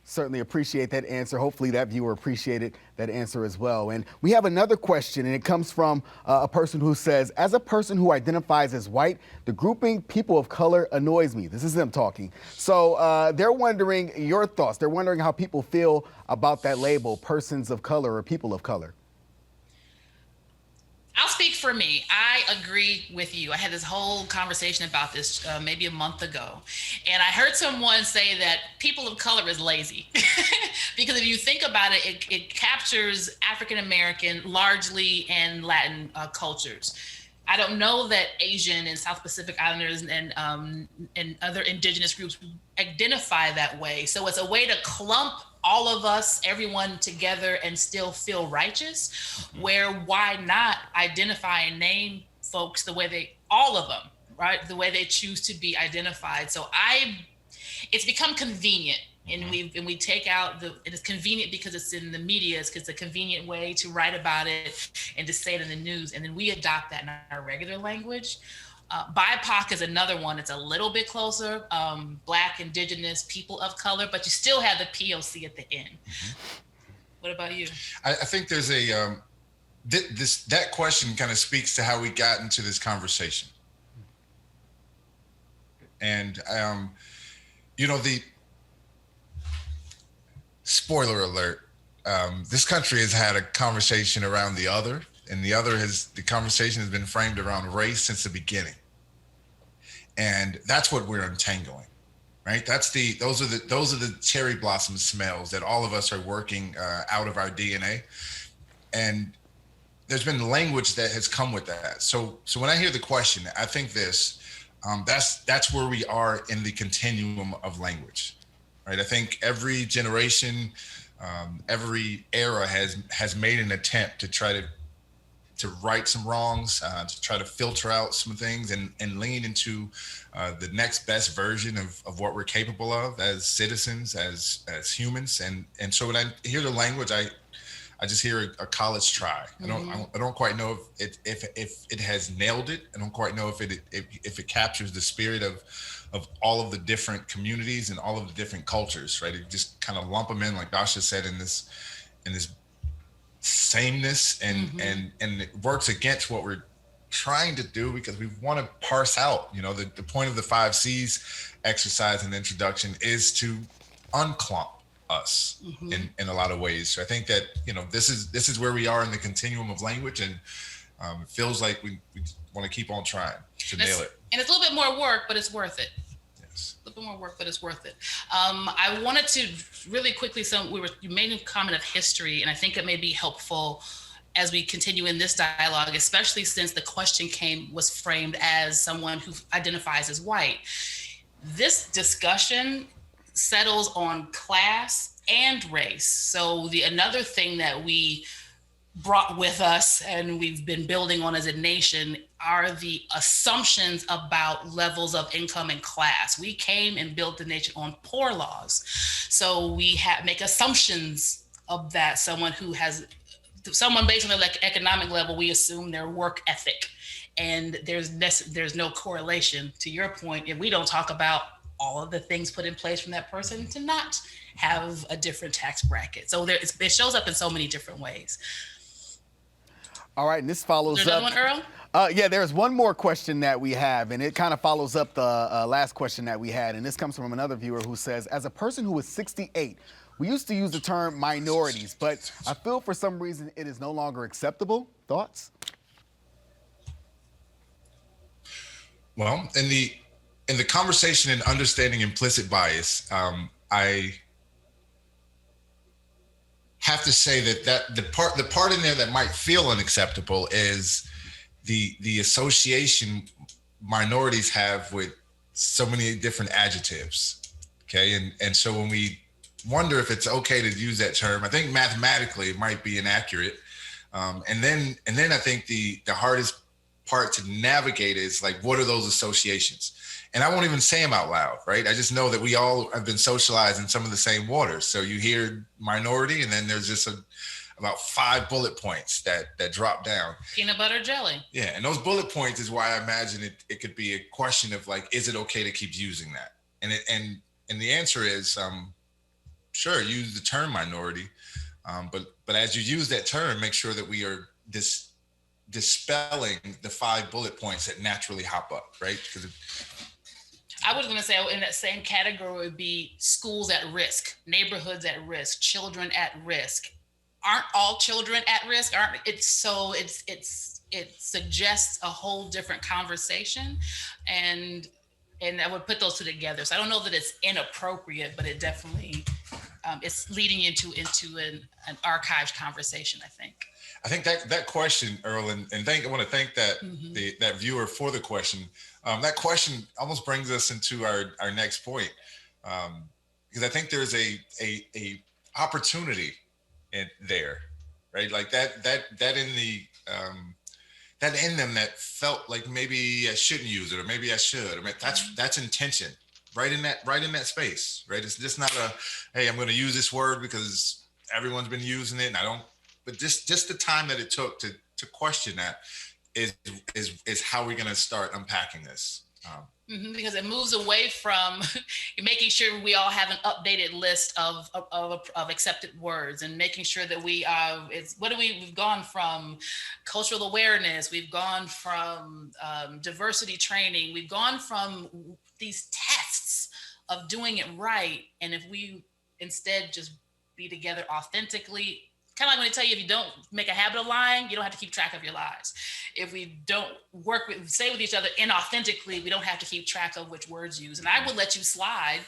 Certainly appreciate that answer. Hopefully that viewer appreciated that answer as well. And we have another question, and it comes from a person who says, as a person who identifies as white, the grouping people of color annoys me. This is them talking. So they're wondering your thoughts. They're wondering how people feel about that label, persons of color or people of color. I'll speak for me. I agree with you. I had this whole conversation about this maybe a month ago. And I heard someone say that people of color is lazy. Because if you think about it, it captures African-American largely and Latin cultures. I don't know that Asian and South Pacific Islanders and other indigenous groups identify that way. So it's a way to clump all of us, everyone together and still feel righteous, where why not identify and name folks the way all of them, right? The way they choose to be identified. So it's become convenient. And we take out it's convenient because it's in the media, it's a convenient way to write about it and to say it in the news. And then we adopt that in our regular language. BIPOC is another one. It's a little bit closer, Black, Indigenous, people of color, but you still have the POC at the end. What about you? I think there's that question kind of speaks to how we got into this conversation. And, the spoiler alert, this country has had a conversation around the other, and the conversation has been framed around race since the beginning. And that's what we're untangling, right? Those are the cherry blossom smells that all of us are working out of our DNA. And there's been language that has come with that. So when I hear the question, I think that's where we are in the continuum of language, right? I think every generation, every era has made an attempt to try to right some wrongs, to try to filter out some things and lean into the next best version of what we're capable of as citizens, as humans. And so when I hear the language, I just hear a college try. I don't quite know if it has nailed it. I don't quite know if it captures the spirit of all of the different communities and all of the different cultures, right? It just kind of lump them in, like Dasha said, in this sameness, and it works against what we're trying to do, because we want to parse out, the point of the 5 C's exercise and introduction is to unclump us in a lot of ways. So I think that, this is where we are in the continuum of language, and it feels like we want to keep on trying to nail it. And it's a little bit more work, but it's worth it. A little bit more work, but it's worth it. I wanted to really quickly, you made a comment of history, and I think it may be helpful as we continue in this dialogue, especially since the question was framed as someone who identifies as white. This discussion settles on class and race. So another thing that we brought with us and we've been building on as a nation are the assumptions about levels of income and class. We came and built the nation on poor laws. So we make assumptions of that. Someone based on their economic level, we assume their work ethic. And there's no correlation, to your point, if we don't talk about all of the things put in place from that person to not have a different tax bracket. So it shows up in so many different ways. All right, and this follows up. Another one, Earl? Yeah, there's one more question that we have, and it kind of follows up the last question that we had. And this comes from another viewer who says, as a person who is 68, we used to use the term minorities, but I feel for some reason it is no longer acceptable. Thoughts? Well, in the conversation and understanding implicit bias, I have to say that the part in there that might feel unacceptable is the association minorities have with so many different adjectives. Okay, and so when we wonder if it's okay to use that term, I think mathematically it might be inaccurate. And then I think the hardest part to navigate is like, what are those associations? And I won't even say them out loud, right? I just know that we all have been socialized in some of the same waters. So you hear minority, and then there's just about 5 bullet points that drop down. Peanut butter jelly. Yeah, and those bullet points is why I imagine it could be a question of like, is it okay to keep using that? And the answer is, sure, use the term minority, but as you use that term, make sure that we are dispelling the 5 bullet points that naturally hop up, right? Because I was going to say in that same category would be schools at risk, neighborhoods at risk, children at risk. Aren't all children at risk? It suggests a whole different conversation, and I would put those two together. So I don't know that it's inappropriate, but it definitely it's leading into an archived conversation, I think. I think that question, Earl, and I want to thank that that viewer for the question. That question almost brings us into our next point, because I think there's a opportunity in there, right? Like that in the that in them that felt like maybe I shouldn't use it, or maybe I should. I mean, that's intention, right in that space, right? It's just not hey, I'm going to use this word because everyone's been using it, and I don't. But just the time that it took to question that is how we're going to start unpacking this. Because it moves away from making sure we all have an updated list of accepted words, and making sure that we've gone from cultural awareness, we've gone from diversity training, we've gone from these tests of doing it right. And if we instead just be together authentically, kind of like when they tell you, if you don't make a habit of lying, you don't have to keep track of your lies. If we don't say with each other inauthentically, we don't have to keep track of which words used. And I would let you slide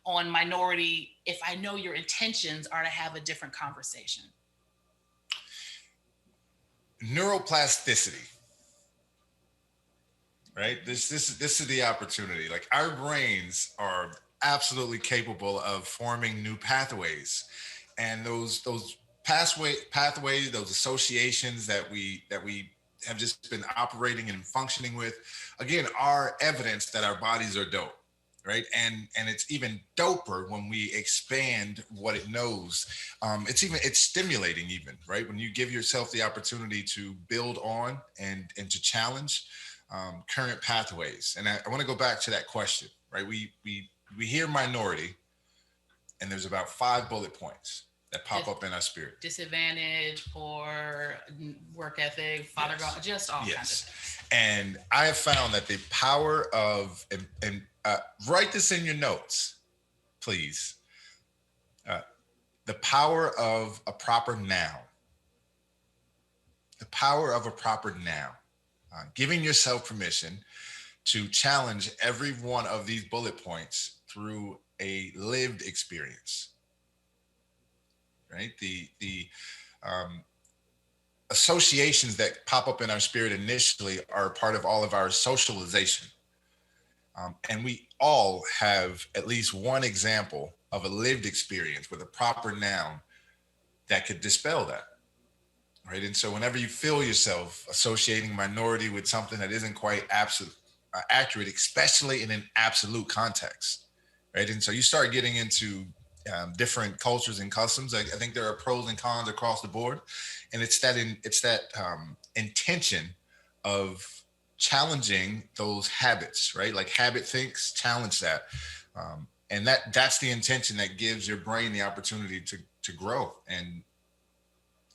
on minority if I know your intentions are to have a different conversation. Neuroplasticity, right? This is the opportunity. Like, our brains are absolutely capable of forming new pathways. And those pathways, those associations that we have just been operating and functioning with, again, are evidence that our bodies are dope, right? And it's even doper when we expand what it knows. It's stimulating even, right? When you give yourself the opportunity to build on and to challenge current pathways. And I want to go back to that question, right? We hear minority, and there's about 5 bullet points that pop up in our spirit. Disadvantage, poor, work ethic, father, God, just all kinds of things. And I have found that the power of, and write this in your notes, please. The power of a proper noun. The power of a proper noun. Giving yourself permission to challenge every one of these bullet points through a lived experience. Right? The associations that pop up in our spirit initially are part of all of our socialization. And we all have at least one example of a lived experience with a proper noun that could dispel that. Right? And so whenever you feel yourself associating minority with something that isn't quite accurate, especially in an absolute context, right? And so you start getting into different cultures and customs. I think there are pros and cons across the board, and it's that intention of challenging those habits, right? Like habit thinks, challenge that, and that's the intention that gives your brain the opportunity to grow and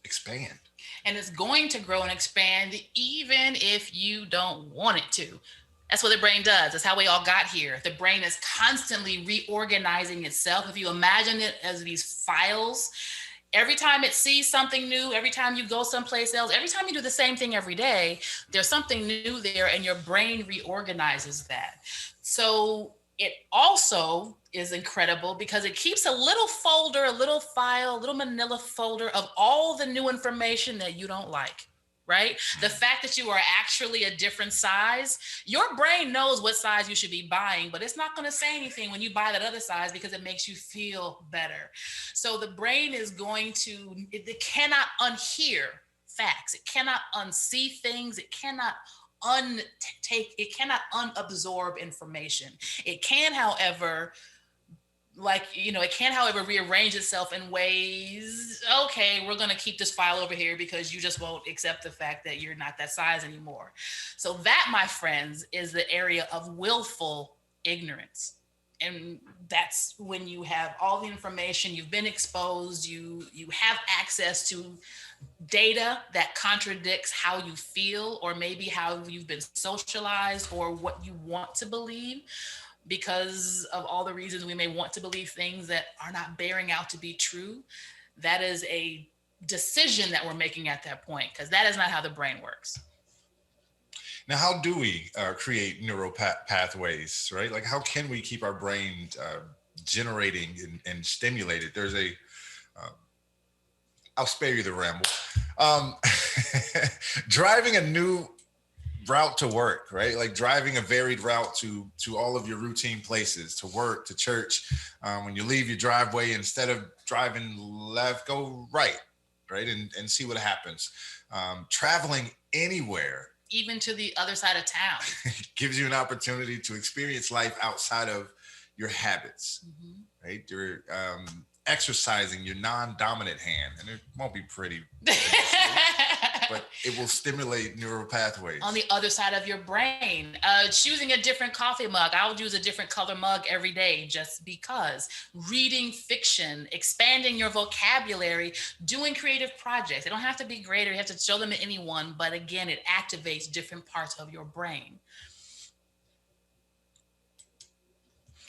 expand. And it's going to grow and expand even if you don't want it to. That's what the brain does. That's how we all got here. The brain is constantly reorganizing itself. If you imagine it as these files, every time it sees something new, every time you go someplace else, every time you do the same thing every day, there's something new there, and your brain reorganizes that. So It also is incredible because it keeps a little folder, a little file, a little manila folder of all the new information that you don't like, right? The fact that you are actually a different size, your brain knows what size you should be buying, but it's not going to say anything when you buy that other size because it makes you feel better. So the brain is going to, it cannot unhear facts. It cannot unsee things. It cannot it cannot unabsorb information. It can, however, rearrange itself in ways. Okay, we're going to keep this file over here because you just won't accept the fact that you're not that size anymore. So that, my friends, is the area of willful ignorance. And that's when you have all the information, you've been exposed, you have access to data that contradicts how you feel, or maybe how you've been socialized, or what you want to believe, because of all the reasons we may want to believe things that are not bearing out to be true. That is a decision that we're making at that point, because that is not how the brain works. Now, how do we create neural pathways, right? Like, how can we keep our brain generating and stimulated? There's a, I'll spare you the ramble. Driving a new route to work, right? Like driving a varied route to all of your routine places, to work, to church. When you leave your driveway, instead of driving left, go right, and see what happens. Traveling anywhere, even to the other side of town, gives you an opportunity to experience life outside of your habits, right? You're exercising your non-dominant hand, and it won't be pretty, but it will stimulate neural pathways on the other side of your brain. Choosing a different coffee mug. I would use a different color mug every day just because. Reading fiction, expanding your vocabulary, doing creative projects. They don't have to be great or you have to show them to anyone, but again, it activates different parts of your brain.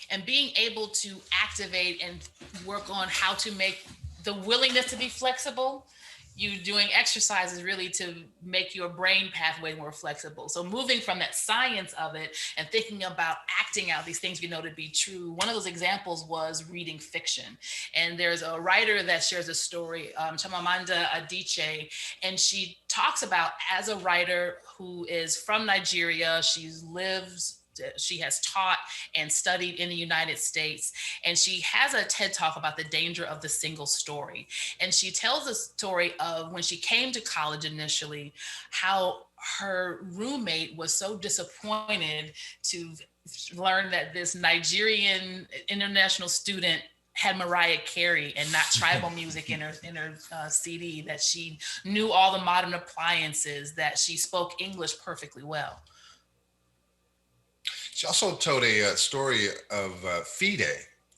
And being able to activate and work on how to make the willingness to be flexible, you doing exercises really to make your brain pathway more flexible. So moving from that science of it and thinking about acting out these things we know to be true. One of those examples was reading fiction. And there's a writer that shares a story, Chimamanda Adichie, and she talks about, as a writer who is from Nigeria, she has taught and studied in the United States, and she has a TED Talk about the danger of the single story. And she tells a story of when she came to college initially, how her roommate was so disappointed to learn that this Nigerian international student had Mariah Carey and not tribal music in her CD, that she knew all the modern appliances, that she spoke English perfectly well. She also told a story of Fide,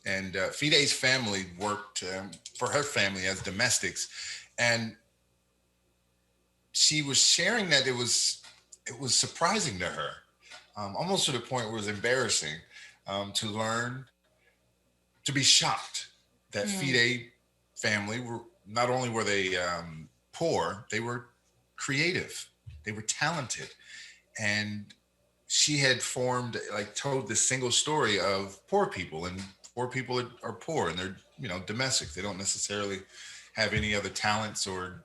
and Fide's family worked for her family as domestics, and she was sharing that it was surprising to her, almost to the point where it was embarrassing to learn, to be shocked that Fide family were, not only were they poor, they were creative, they were talented, and she had told this single story of poor people, and poor people are poor, and they're, domestic. They don't necessarily have any other talents or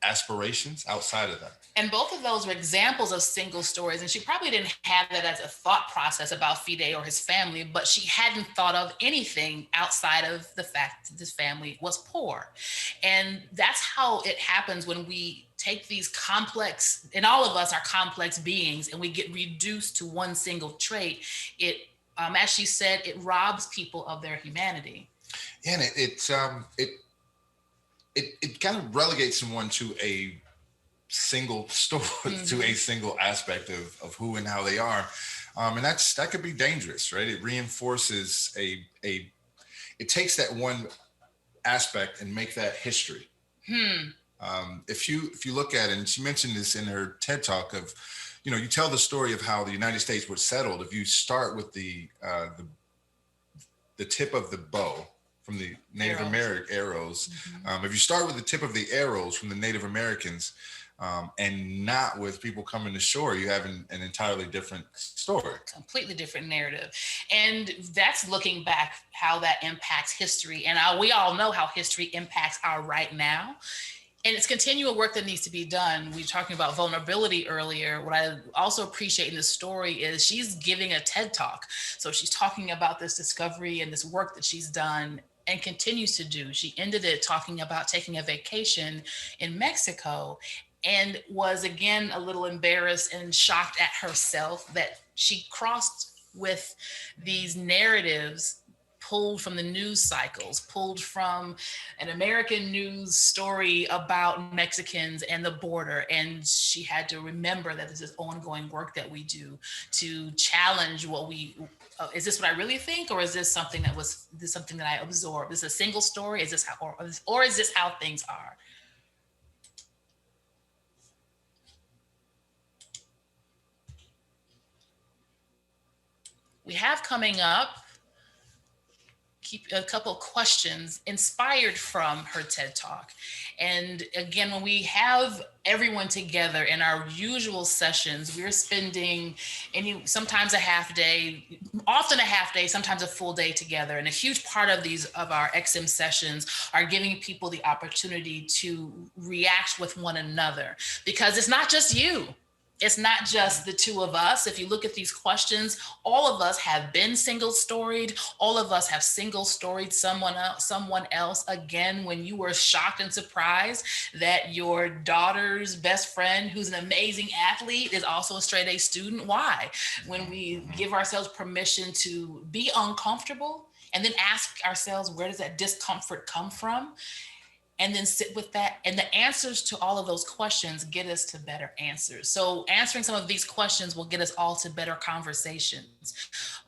aspirations outside of that. And both of those were examples of single stories. And she probably didn't have that as a thought process about Fide or his family, but she hadn't thought of anything outside of the fact that this family was poor. And that's how it happens when we take these complex, and all of us are complex beings, and we get reduced to one single trait. It, as she said, it robs people of their humanity. Yeah, and it kind of relegates someone to a single story, to a single aspect of who and how they are. And that could be dangerous, right? It reinforces it takes that one aspect and make that history. If you look at it, and she mentioned this in her TED Talk of, you tell the story of how the United States was settled. If you start with the tip of the bow from the Native American arrows, if you start with the tip of the arrows from the Native Americans, and not with people coming to shore. You have an entirely different story. Completely different narrative. And that's looking back how that impacts history. And we all know how history impacts our right now. And it's continual work that needs to be done. We were talking about vulnerability earlier. What I also appreciate in this story is she's giving a TED Talk. So she's talking about this discovery and this work that she's done and continues to do. She ended it talking about taking a vacation in Mexico and was again a little embarrassed and shocked at herself that she crossed with these narratives pulled from the news cycles, pulled from an American news story about Mexicans and the border. And she had to remember that this is ongoing work that we do to challenge what is this what I really think? Or is this something that I absorbed? Is this a single story? Is this or is this how things are? We have coming up a couple of questions inspired from her TED Talk. And again, when we have everyone together in our usual sessions, we're spending sometimes a half day, often a half day, sometimes a full day together. And a huge part of our XM sessions are giving people the opportunity to react with one another, because it's not just you. It's not just the two of us. If you look at these questions, all of us have been single storied. All of us have single storied someone else. Again, when you were shocked and surprised that your daughter's best friend, who's an amazing athlete, is also a straight A student. Why? When we give ourselves permission to be uncomfortable and then ask ourselves, where does that discomfort come from? And then sit with that. And the answers to all of those questions get us to better answers. So answering some of these questions will get us all to better conversations.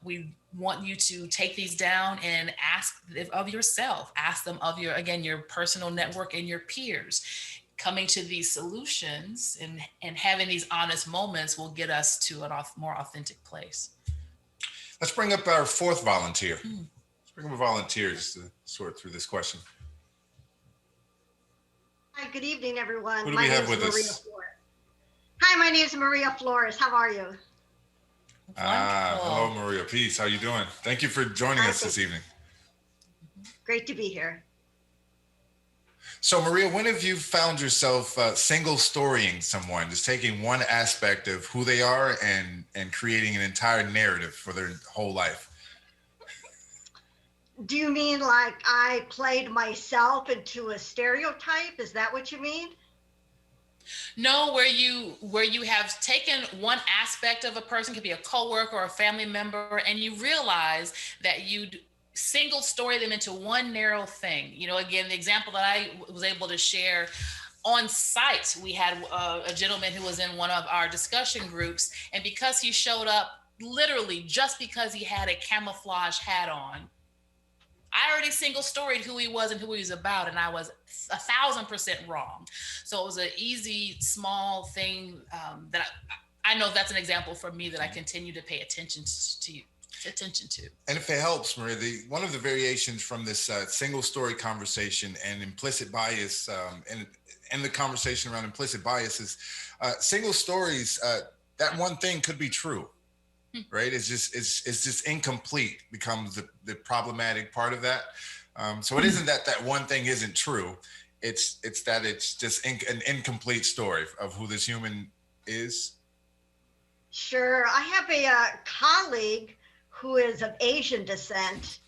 We want you to take these down and ask of yourself, ask them of your personal network and your peers. Coming to these solutions and having these honest moments will get us to a more authentic place. Let's bring up our fourth volunteer. Let's bring up a volunteer just to sort through this question. Hi, good evening, everyone. Who do we have with us? Hi, my name is Maria Flores. How are you? Hello, Maria. Peace. How are you doing? Thank you for joining us this evening. Great to be here. So, Maria, when have you found yourself single storying someone, just taking one aspect of who they are and creating an entire narrative for their whole life? Do you mean like I played myself into a stereotype? Is that what you mean? No, where you have taken one aspect of a person, could be a coworker or a family member, and you realize that you'd single story them into one narrow thing. Again, the example that I was able to share on site, we had a gentleman who was in one of our discussion groups, and because he showed up literally just because he had a camouflage hat on, I already single storied who he was and who he was about, and I was 1,000% wrong. So it was an easy, small thing that I know that's an example for me that I continue to pay attention to. And if it helps, Maria, one of the variations from this single story conversation and implicit bias, and the conversation around implicit bias is single stories. That one thing could be true. Right? It's just incomplete becomes the problematic part of that. So it isn't that one thing isn't true. It's that it's just an incomplete story of who this human is. Sure. I have a colleague who is of Asian descent,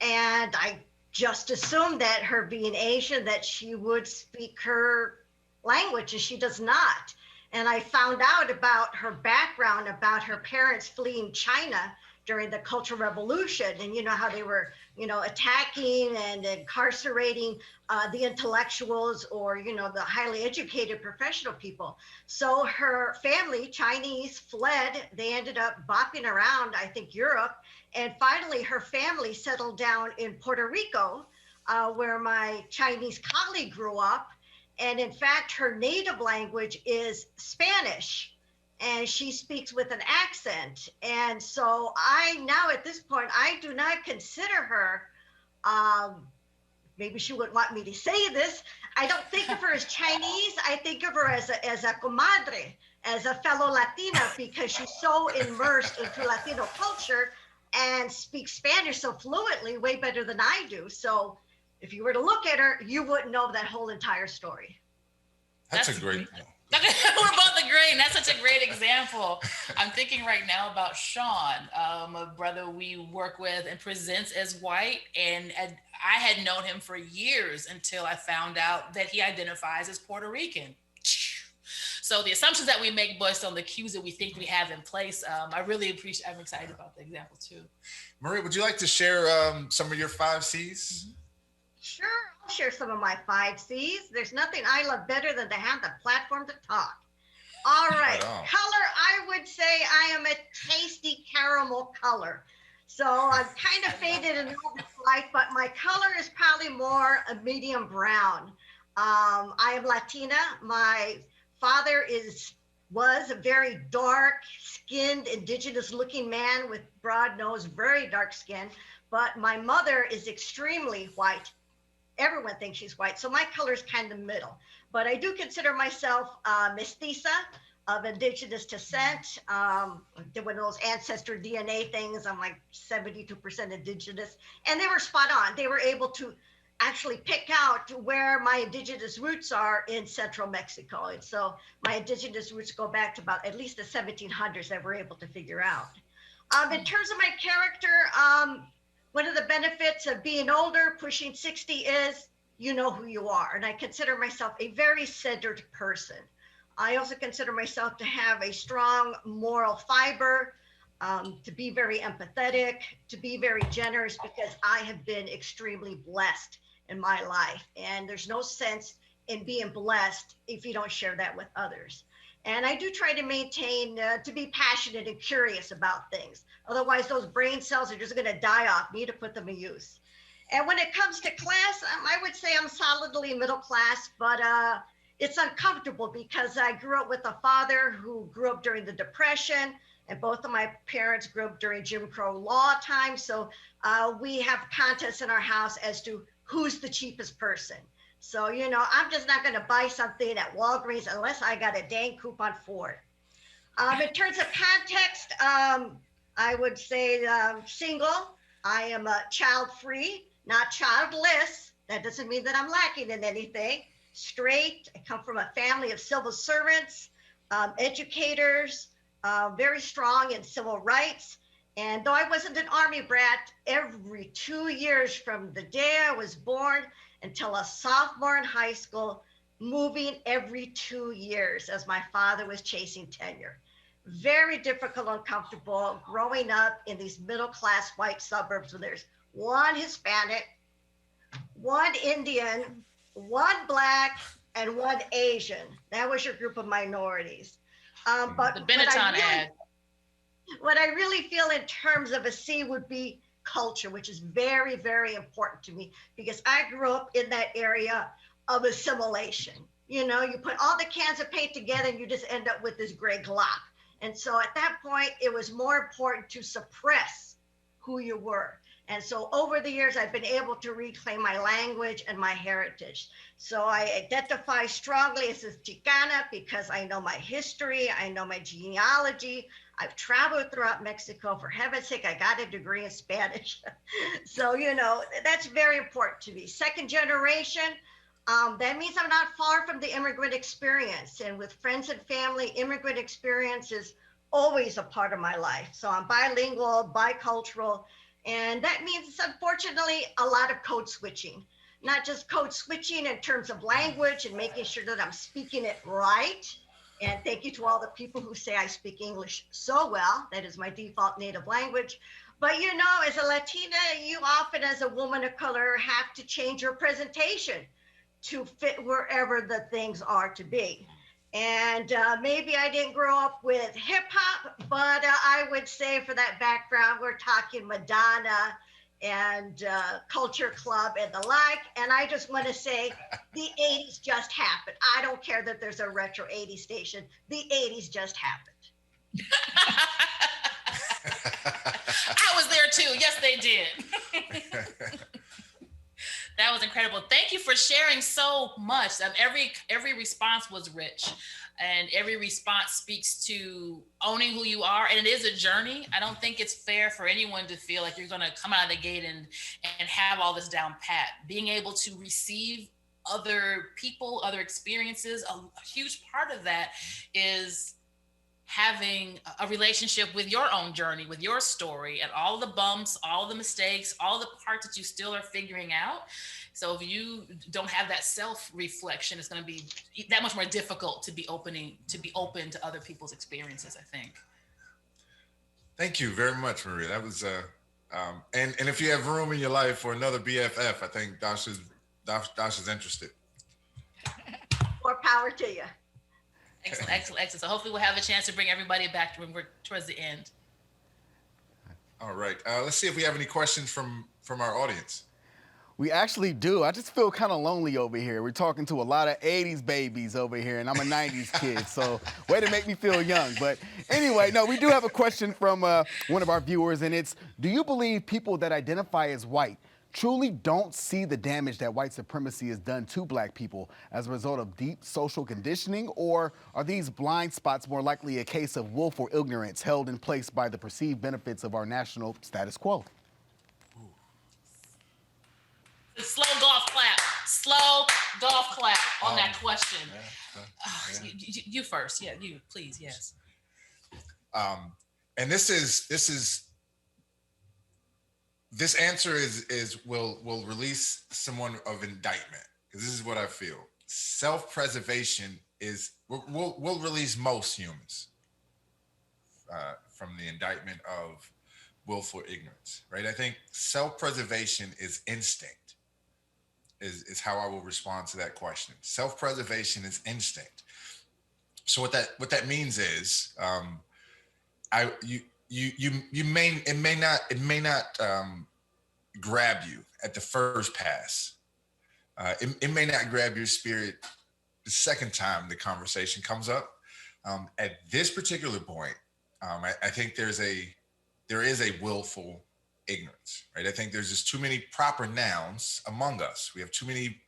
and I just assumed that her being Asian, that she would speak her language, and she does not. And I found out about her background, about her parents fleeing China during the Cultural Revolution, and how they were, attacking and incarcerating the intellectuals or, the highly educated professional people. So her family, Chinese, fled. They ended up bopping around, I think, Europe. And finally, her family settled down in Puerto Rico, where my Chinese colleague grew up. And in fact, her native language is Spanish, and she speaks with an accent. And so now at this point, I do not consider her maybe she wouldn't want me to say this, I don't think of her as Chinese. I think of her as a comadre, as a fellow Latina, because she's so immersed into Latino culture and speaks Spanish so fluently, way better than I do. So if you were to look at her, you wouldn't know that whole entire story. That's a great. We're both agreeing. That's such a great example. I'm thinking right now about Sean, a brother we work with and presents as white. And I had known him for years until I found out that he identifies as Puerto Rican. So the assumptions that we make based on the cues that we think we have in place, I really appreciate, I'm excited about the example too. Marie, would you like to share some of your 5 C's? Mm-hmm. Sure, I'll share some of my 5 C's. There's nothing I love better than to have the platform to talk. All right, color, I would say I am a tasty caramel color. So I'm kind of faded in all this life, but my color is probably more a medium brown. I am Latina. My father was a very dark-skinned, indigenous-looking man with broad nose, very dark skin. But my mother is extremely white. Everyone thinks she's white, so my color is kind of middle. But I do consider myself mestiza of indigenous descent. Did one of those ancestor DNA things. I'm like 72% indigenous, and they were spot on. They were able to actually pick out where my indigenous roots are in central Mexico. And so my indigenous roots go back to about at least the 1700s that we're able to figure out. In terms of my character, one of the benefits of being older, pushing 60, is you know who you are. And I consider myself a very centered person. I also consider myself to have a strong moral fiber, to be very empathetic, to be very generous, because I have been extremely blessed in my life. And there's no sense in being blessed if you don't share that with others. And I do try to maintain, to be passionate and curious about things. Otherwise, those brain cells are just going to die off. Need to put them in use. And when it comes to class, I would say I'm solidly middle class, but it's uncomfortable because I grew up with a father who grew up during the Depression, and both of my parents grew up during Jim Crow law time. So we have contests in our house as to who's the cheapest person. So, you know, I'm just not going to buy something at Walgreens unless I got a dang coupon for it. In terms of context, I would say single. I am child-free, not childless. That doesn't mean that I'm lacking in anything. Straight. I come from a family of civil servants, educators, very strong in civil rights. And though I wasn't an Army brat, every 2 years from the day I was born until a sophomore in high school, moving every 2 years as my father was chasing tenure. Very difficult, uncomfortable growing up in these middle-class white suburbs where there's one Hispanic, one Indian, one Black, and one Asian. That was your group of minorities. But the Benetton ad. What I really feel in terms of a C would be culture, which is very, very important to me because I grew up in that area of assimilation. You know, you put all the cans of paint together and you just end up with this gray glop. And so at that point, it was more important to suppress who you were. And so over the years, I've been able to reclaim my language and my heritage. So I identify strongly as a Chicana because I know my history, I know my genealogy. I've traveled throughout Mexico. For heaven's sake, I got a degree in Spanish. So, you know, that's very important to me. Second generation, that means I'm not far from the immigrant experience. And with friends and family, immigrant experience is always a part of my life. So I'm bilingual, bicultural, and that means, unfortunately, a lot of code switching. Not just code switching in terms of language and making sure that I'm speaking it right. And thank you to all the people who say I speak English so well. That is my default native language. But you know, as a Latina, you often, as a woman of color, have to change your presentation to fit wherever the things are to be. And maybe I didn't grow up with hip hop, but I would say for that background, we're talking Madonna and Culture Club and the like. And I just want to say the 80s just happened. I don't care that there's a retro 80s station. The 80s just happened. I was there too. Yes, they did. That was incredible. Thank you for sharing so much. Every response was rich, and every response speaks to owning who you are. And it is a journey. I don't think it's fair for anyone to feel like you're going to come out of the gate and have all this down pat. Being able to receive other people, other experiences, a huge part of that is having a relationship with your own journey, with your story, and all the bumps, all the mistakes, all the parts that you still are figuring out. So if you don't have that self-reflection, it's going to be that much more difficult to be open to other people's experiences, I think. Thank you very much, Maria. That was and if you have room in your life for another BFF, I think Dasha's interested. More power to you. Excellent. So hopefully we'll have a chance to bring everybody back towards the end. All right. Let's see if we have any questions from our audience. We actually do. I just feel kind of lonely over here. We're talking to a lot of 80s babies over here, and I'm a 90s kid, so way to make me feel young. But anyway, no, we do have a question from one of our viewers, and it's, do you believe people that identify as white truly don't see the damage that white supremacy has done to Black people as a result of deep social conditioning, or are these blind spots more likely a case of willful ignorance held in place by the perceived benefits of our national status quo? Slow golf clap on that question. You first. Yeah, you, please, yes. And this answer is will release someone of indictment, because this is what I feel. Self-preservation will release most humans from the indictment of willful ignorance, right? I think self-preservation is instinct, is how I will respond to that question. Self-preservation is instinct. So what that means is, it may not grab you at the first pass. It may not grab your spirit the second time the conversation comes up. At this particular point, I think there is a willful ignorance, right? I think there's just too many proper nouns among us. We have too many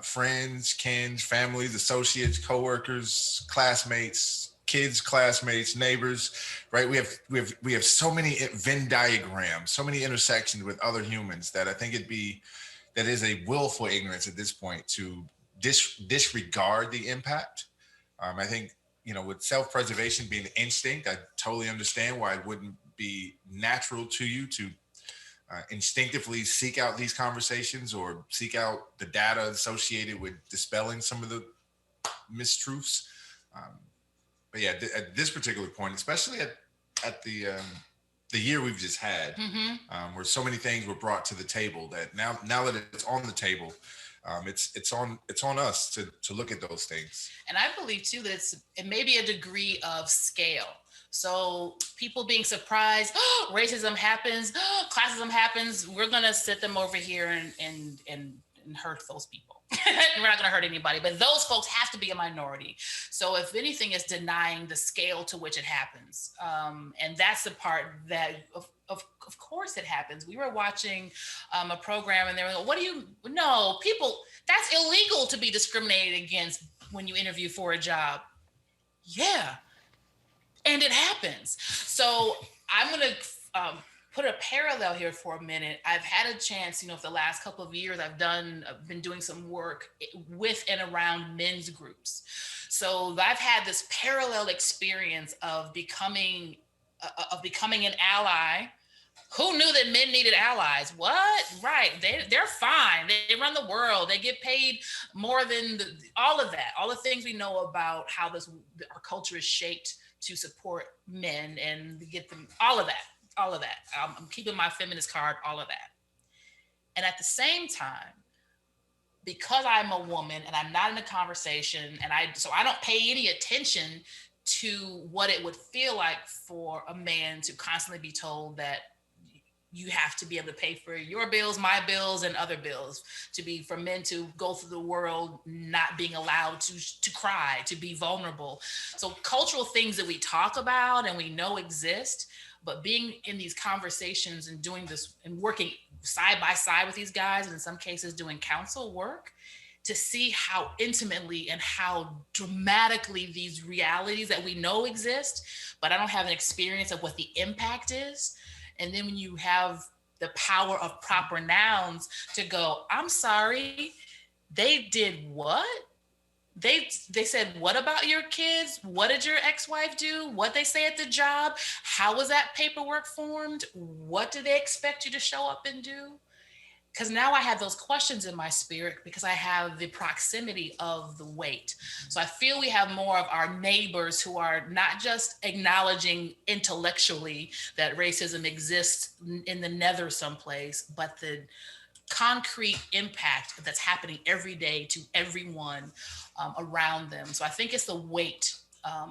friends, kin, families, associates, coworkers, classmates, kids, classmates, neighbors, right? We have so many Venn diagrams, so many intersections with other humans that I think that is a willful ignorance at this point to disregard the impact. I think, with self-preservation being an instinct, I totally understand why it wouldn't be natural to you to instinctively seek out these conversations or seek out the data associated with dispelling some of the mistruths. But yeah, at this particular point, especially at the year we've just had, where so many things were brought to the table, that now that it's on the table, it's on us to look at those things. And I believe too that it may be a degree of scale. So people being surprised, racism happens, classism happens, we're gonna sit them over here and hurt those people. We're not gonna hurt anybody, but those folks have to be a minority. So if anything, it's denying the scale to which it happens. And that's the part that of course it happens. We were watching a program and they were like, people, that's illegal to be discriminated against when you interview for a job. Yeah. And it happens. So I'm going to put a parallel here for a minute. I've had a chance, for the last couple of years, I've been doing some work with and around men's groups. So I've had this parallel experience of becoming an ally. Who knew that men needed allies? What? Right. They're fine. They run the world. They get paid more than all of that. All the things we know about how our culture is shaped to support men and get them, all of that. I'm keeping my feminist card, all of that. And at the same time, because I'm a woman and I'm not in a conversation so I don't pay any attention to what it would feel like for a man to constantly be told that you have to be able to pay for your bills, my bills, and other bills, for men to go through the world not being allowed to cry, to be vulnerable. So cultural things that we talk about and we know exist, but being in these conversations and doing this and working side by side with these guys, and in some cases doing counsel work, to see how intimately and how dramatically these realities that we know exist, but I don't have an experience of what the impact is. And then when you have the power of proper nouns to go, I'm sorry, they did what? They said, what about your kids? What did your ex-wife do? What they say at the job? How was that paperwork formed? What do they expect you to show up and do? Because now I have those questions in my spirit because I have the proximity of the weight. So I feel we have more of our neighbors who are not just acknowledging intellectually that racism exists in the nether someplace, but the concrete impact that's happening every day to everyone around them. So I think it's the weight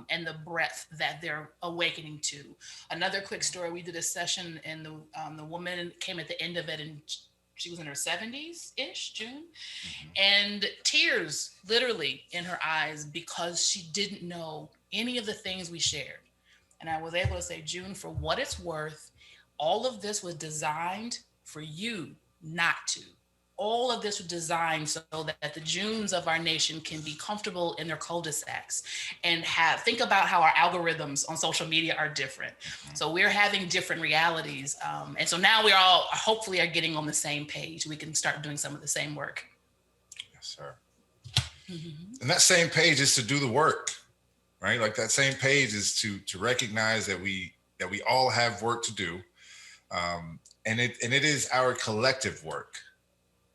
and the breadth that they're awakening to. Another quick story, we did a session and the woman came at the end of it, and she was in her 70s-ish, June, and tears literally in her eyes because she didn't know any of the things we shared. And I was able to say, June, for what it's worth, all of this was designed for you not to. All of this was designed so that the Junes of our nation can be comfortable in their cul-de-sacs and think about how our algorithms on social media are different. So we're having different realities. And so now we all hopefully are getting on the same page. We can start doing some of the same work. Yes, sir. And that same page is to do the work, right? Like that same page is to recognize that we all have work to do. And it is our collective work.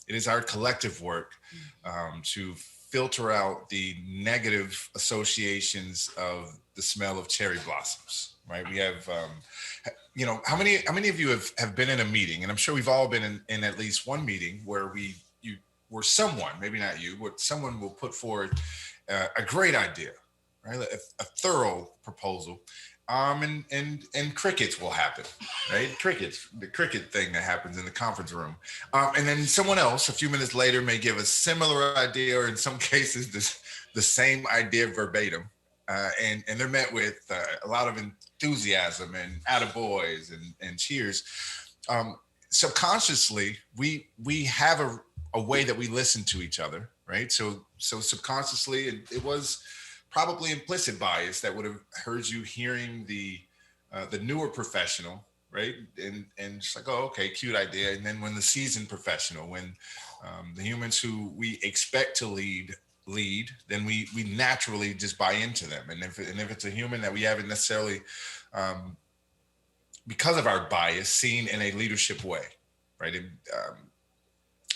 It is our collective work to filter out the negative associations of the smell of cherry blossoms, right? We have, how many of you have been in a meeting, and I'm sure we've all been in at least one meeting where someone, maybe not you, but someone will put forward a great idea, right? A thorough proposal. And crickets will happen, right? The cricket thing that happens in the conference room. And then someone else a few minutes later may give a similar idea, or in some cases, the same idea verbatim. And they're met with a lot of enthusiasm and attaboys and cheers. Subconsciously, we have a way that we listen to each other, right? So subconsciously, it was probably implicit bias that would have heard you hearing the newer professional, right? And just like, oh, okay, cute idea. And then when the seasoned professional, when the humans who we expect to lead, then we naturally just buy into them. And if it's a human that we haven't necessarily, because of our bias, seen in a leadership way, right? And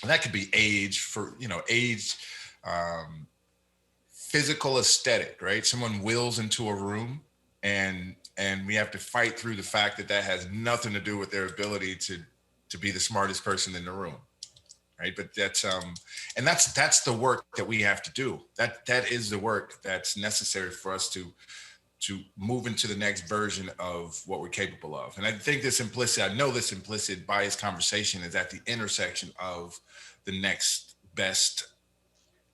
that could be age, physical aesthetic, right? Someone wills into a room and we have to fight through the fact that has nothing to do with their ability to be the smartest person in the room, right? But that's the work that we have to do. That is the work that's necessary for us to move into the next version of what we're capable of. And I think this implicit bias conversation is at the intersection of the next best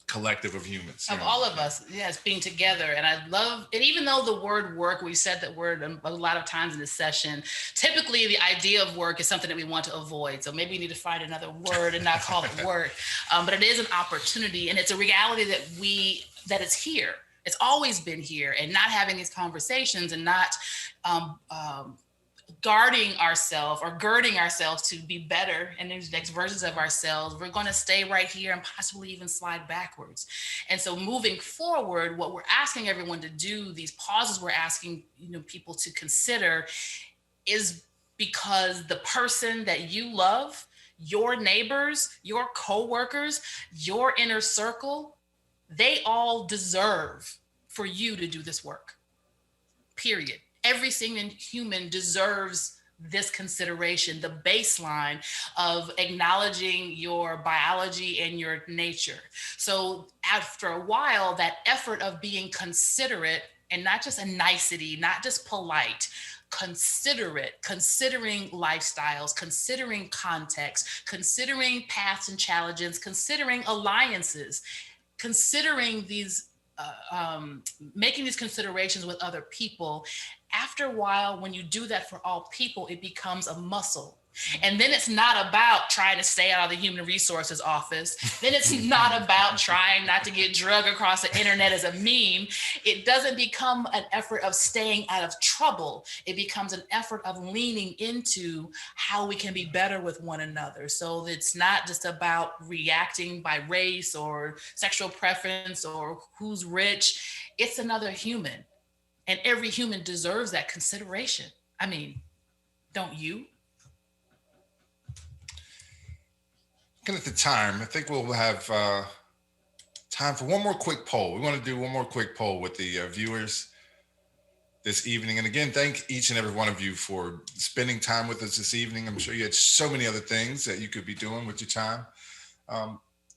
collective of humans, of all of us, yes, being together. And I love it. Even though the word work, we said that word a lot of times in this session, typically the idea of work is something that we want to avoid. So maybe we need to find another word and not call it work. But it is an opportunity, and it's a reality that it's here. It's always been here, and not having these conversations and not guarding ourselves or girding ourselves to be better in these next versions of ourselves, we're going to stay right here and possibly even slide backwards. And so moving forward, what we're asking everyone to do, these pauses we're asking people to consider, is because the person that you love, your neighbors, your coworkers, your inner circle, they all deserve for you to do this work, period. Every single human deserves this consideration, the baseline of acknowledging your biology and your nature. So after a while, that effort of being considerate, and not just a nicety, not just polite, considerate, considering lifestyles, considering context, considering paths and challenges, considering alliances, considering these making these considerations with other people. After a while, when you do that for all people, it becomes a muscle And then it's not about trying to stay out of the human resources office. Then it's not about trying not to get drugged across the internet as a meme. It doesn't become an effort of staying out of trouble. It becomes an effort of leaning into how we can be better with one another. So it's not just about reacting by race or sexual preference or who's rich. It's another human. And every human deserves that consideration. I mean, don't you? Looking at the time, I think we'll have time for one more quick poll. We want to do one more quick poll with the viewers this evening. And again, thank each and every one of you for spending time with us this evening. I'm sure you had so many other things that you could be doing with your time.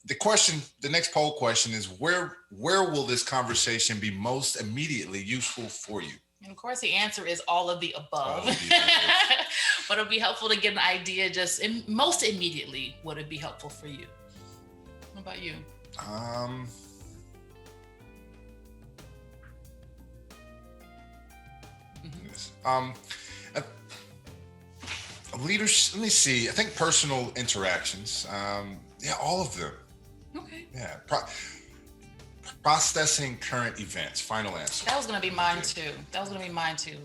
The next poll question is, where will this conversation be most immediately useful for you? And of course, the answer is all of the above. But it'll be helpful to get an idea most immediately what would be helpful for you. What about you? Leaders, let me see. I think personal interactions. All of them. Okay. Yeah. Processing current events. Final answer. That was going to be mine too.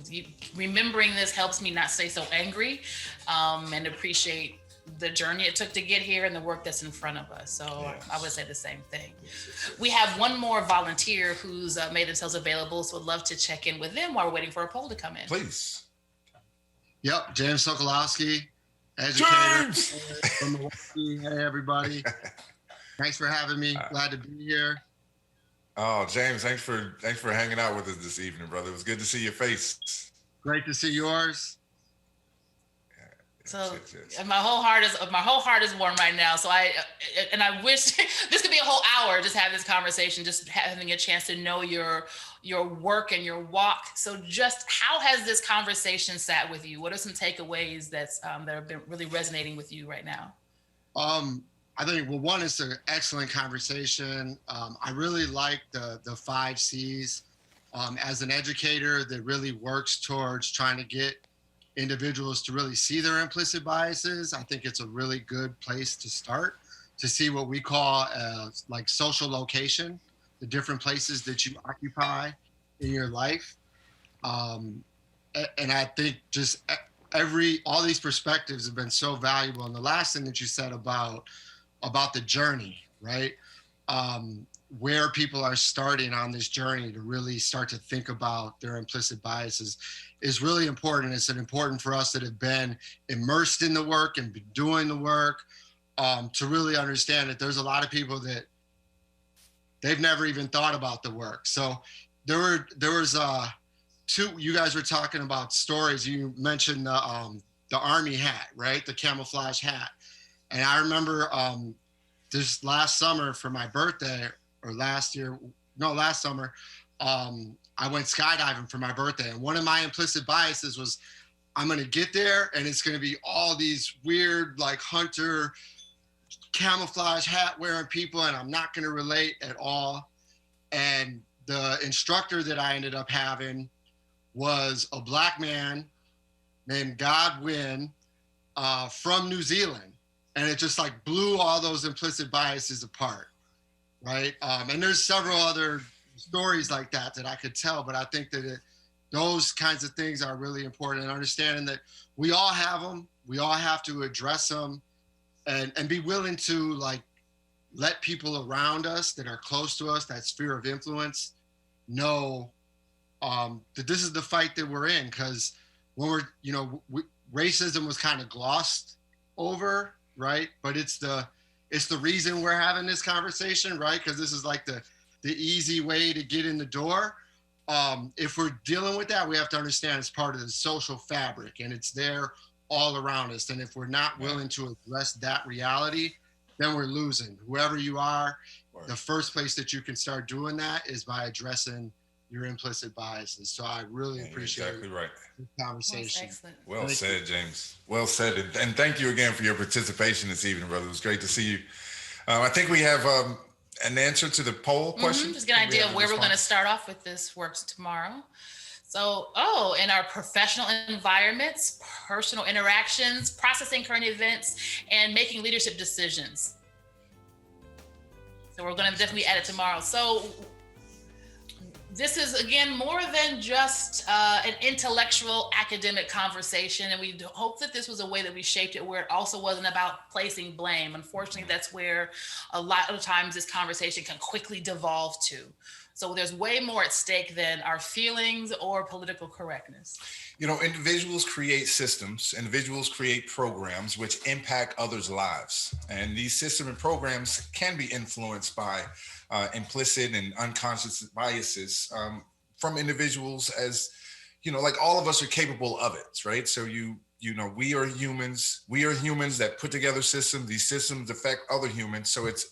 Remembering this helps me not stay so angry and appreciate the journey it took to get here and the work that's in front of us. So yes. I would say the same thing. Yes. We have one more volunteer who's made themselves available, so would love to check in with them while we're waiting for a poll to come in. Please. Yep, James Sokolowski, educator James! from Milwaukee. Hey, everybody. Thanks for having me. Glad to be here. Oh, James, thanks for hanging out with us this evening, brother. It was good to see your face. Great to see yours. So my whole heart is warm right now. So I wish this could be a whole hour, just have this conversation, just having a chance to know your work and your walk. So just how has this conversation sat with you? What are some takeaways that have been really resonating with you right now? I think, well, one, it's an excellent conversation. I really like the 5 C's. As an educator that really works towards trying to get individuals to really see their implicit biases, I think it's a really good place to start, to see what we call like social location, the different places that you occupy in your life. And I think just all these perspectives have been so valuable. And the last thing that you said about the journey, right? Where people are starting on this journey to really start to think about their implicit biases is really important. It's important for us that have been immersed in the work and been doing the work to really understand that there's a lot of people that they've never even thought about the work. So there was you guys were talking about stories. You mentioned the army hat, right? The camouflage hat. And I remember this last summer for my birthday, or last summer, I went skydiving for my birthday. And one of my implicit biases was, I'm going to get there and it's going to be all these weird, like hunter camouflage hat wearing people, and I'm not going to relate at all. And the instructor that I ended up having was a Black man named Godwin from New Zealand. And it just like blew all those implicit biases apart, right? And there's several other stories like that I could tell, but I think that those kinds of things are really important, and understanding that we all have them, we all have to address them, and be willing to like let people around us that are close to us, that sphere of influence, know that this is the fight that we're in. Because when racism was kind of glossed over, right? But it's the reason we're having this conversation, right? Because this is like the easy way to get in the door. If we're dealing with that, we have to understand it's part of the social fabric, and it's there all around us. And if we're not willing to address that reality, then we're losing. Whoever you are, the first place that you can start doing that is by addressing your implicit biases. So I really appreciate the conversation. Well said, James. Well said. And thank you again for your participation this evening, brother. It was great to see you. I think we have an answer to the poll question. Just get an idea of where we're going to start off with this work tomorrow. So, in our professional environments, personal interactions, processing current events, and making leadership decisions. So we're going to definitely add it tomorrow. So this is, again, more than just an intellectual academic conversation. And we hope that this was a way that we shaped it where it also wasn't about placing blame. Unfortunately, that's where a lot of times this conversation can quickly devolve to. So there's way more at stake than our feelings or political correctness. You know, individuals create systems, individuals create programs which impact others' lives. And these systems and programs can be influenced by implicit and unconscious biases from individuals, as, you know, like all of us are capable of it, right? So you know, we are humans that put together systems. These systems affect other humans. So it's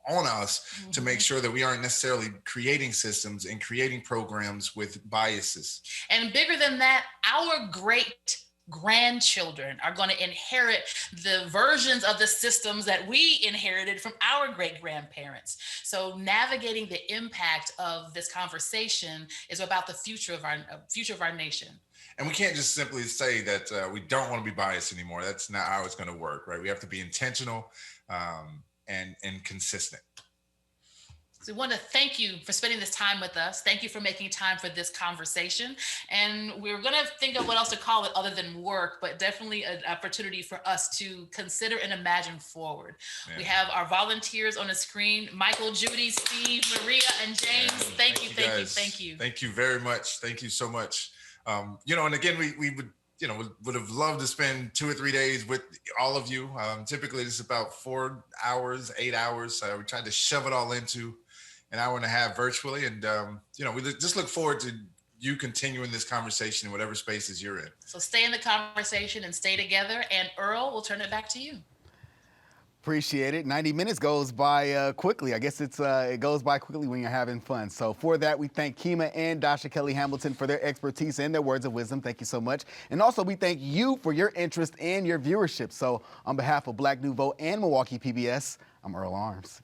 on us to make sure that we aren't necessarily creating systems and creating programs with biases. And bigger than that, our great grandchildren are going to inherit the versions of the systems that we inherited from our great grandparents. So navigating the impact of this conversation is about the future of our nation. And we can't just simply say that we don't want to be biased anymore. That's not how it's going to work, right? We have to be intentional and consistent. So we want to thank you for spending this time with us. Thank you for making time for this conversation. And we're going to think of what else to call it other than work, but definitely an opportunity for us to consider and imagine forward. Yeah. We have our volunteers on the screen: Michael, Judy, Steve, Maria, and James. Yeah. Thank you. Thank you very much. Thank you so much. You know, and again, we would have loved to spend 2 or 3 days with all of you. Typically, it's about 4 hours, 8 hours. We tried to shove it all into an hour and a half virtually. And, you know, we just look forward to you continuing this conversation in whatever spaces you're in. So stay in the conversation and stay together. And Earl, we'll turn it back to you. Appreciate it. 90 minutes goes by quickly. I guess it goes by quickly when you're having fun. So for that, we thank Kima and Dasha Kelly Hamilton for their expertise and their words of wisdom. Thank you so much. And also, we thank you for your interest and your viewership. So on behalf of Black Nouveau and Milwaukee PBS, I'm Earl Arms.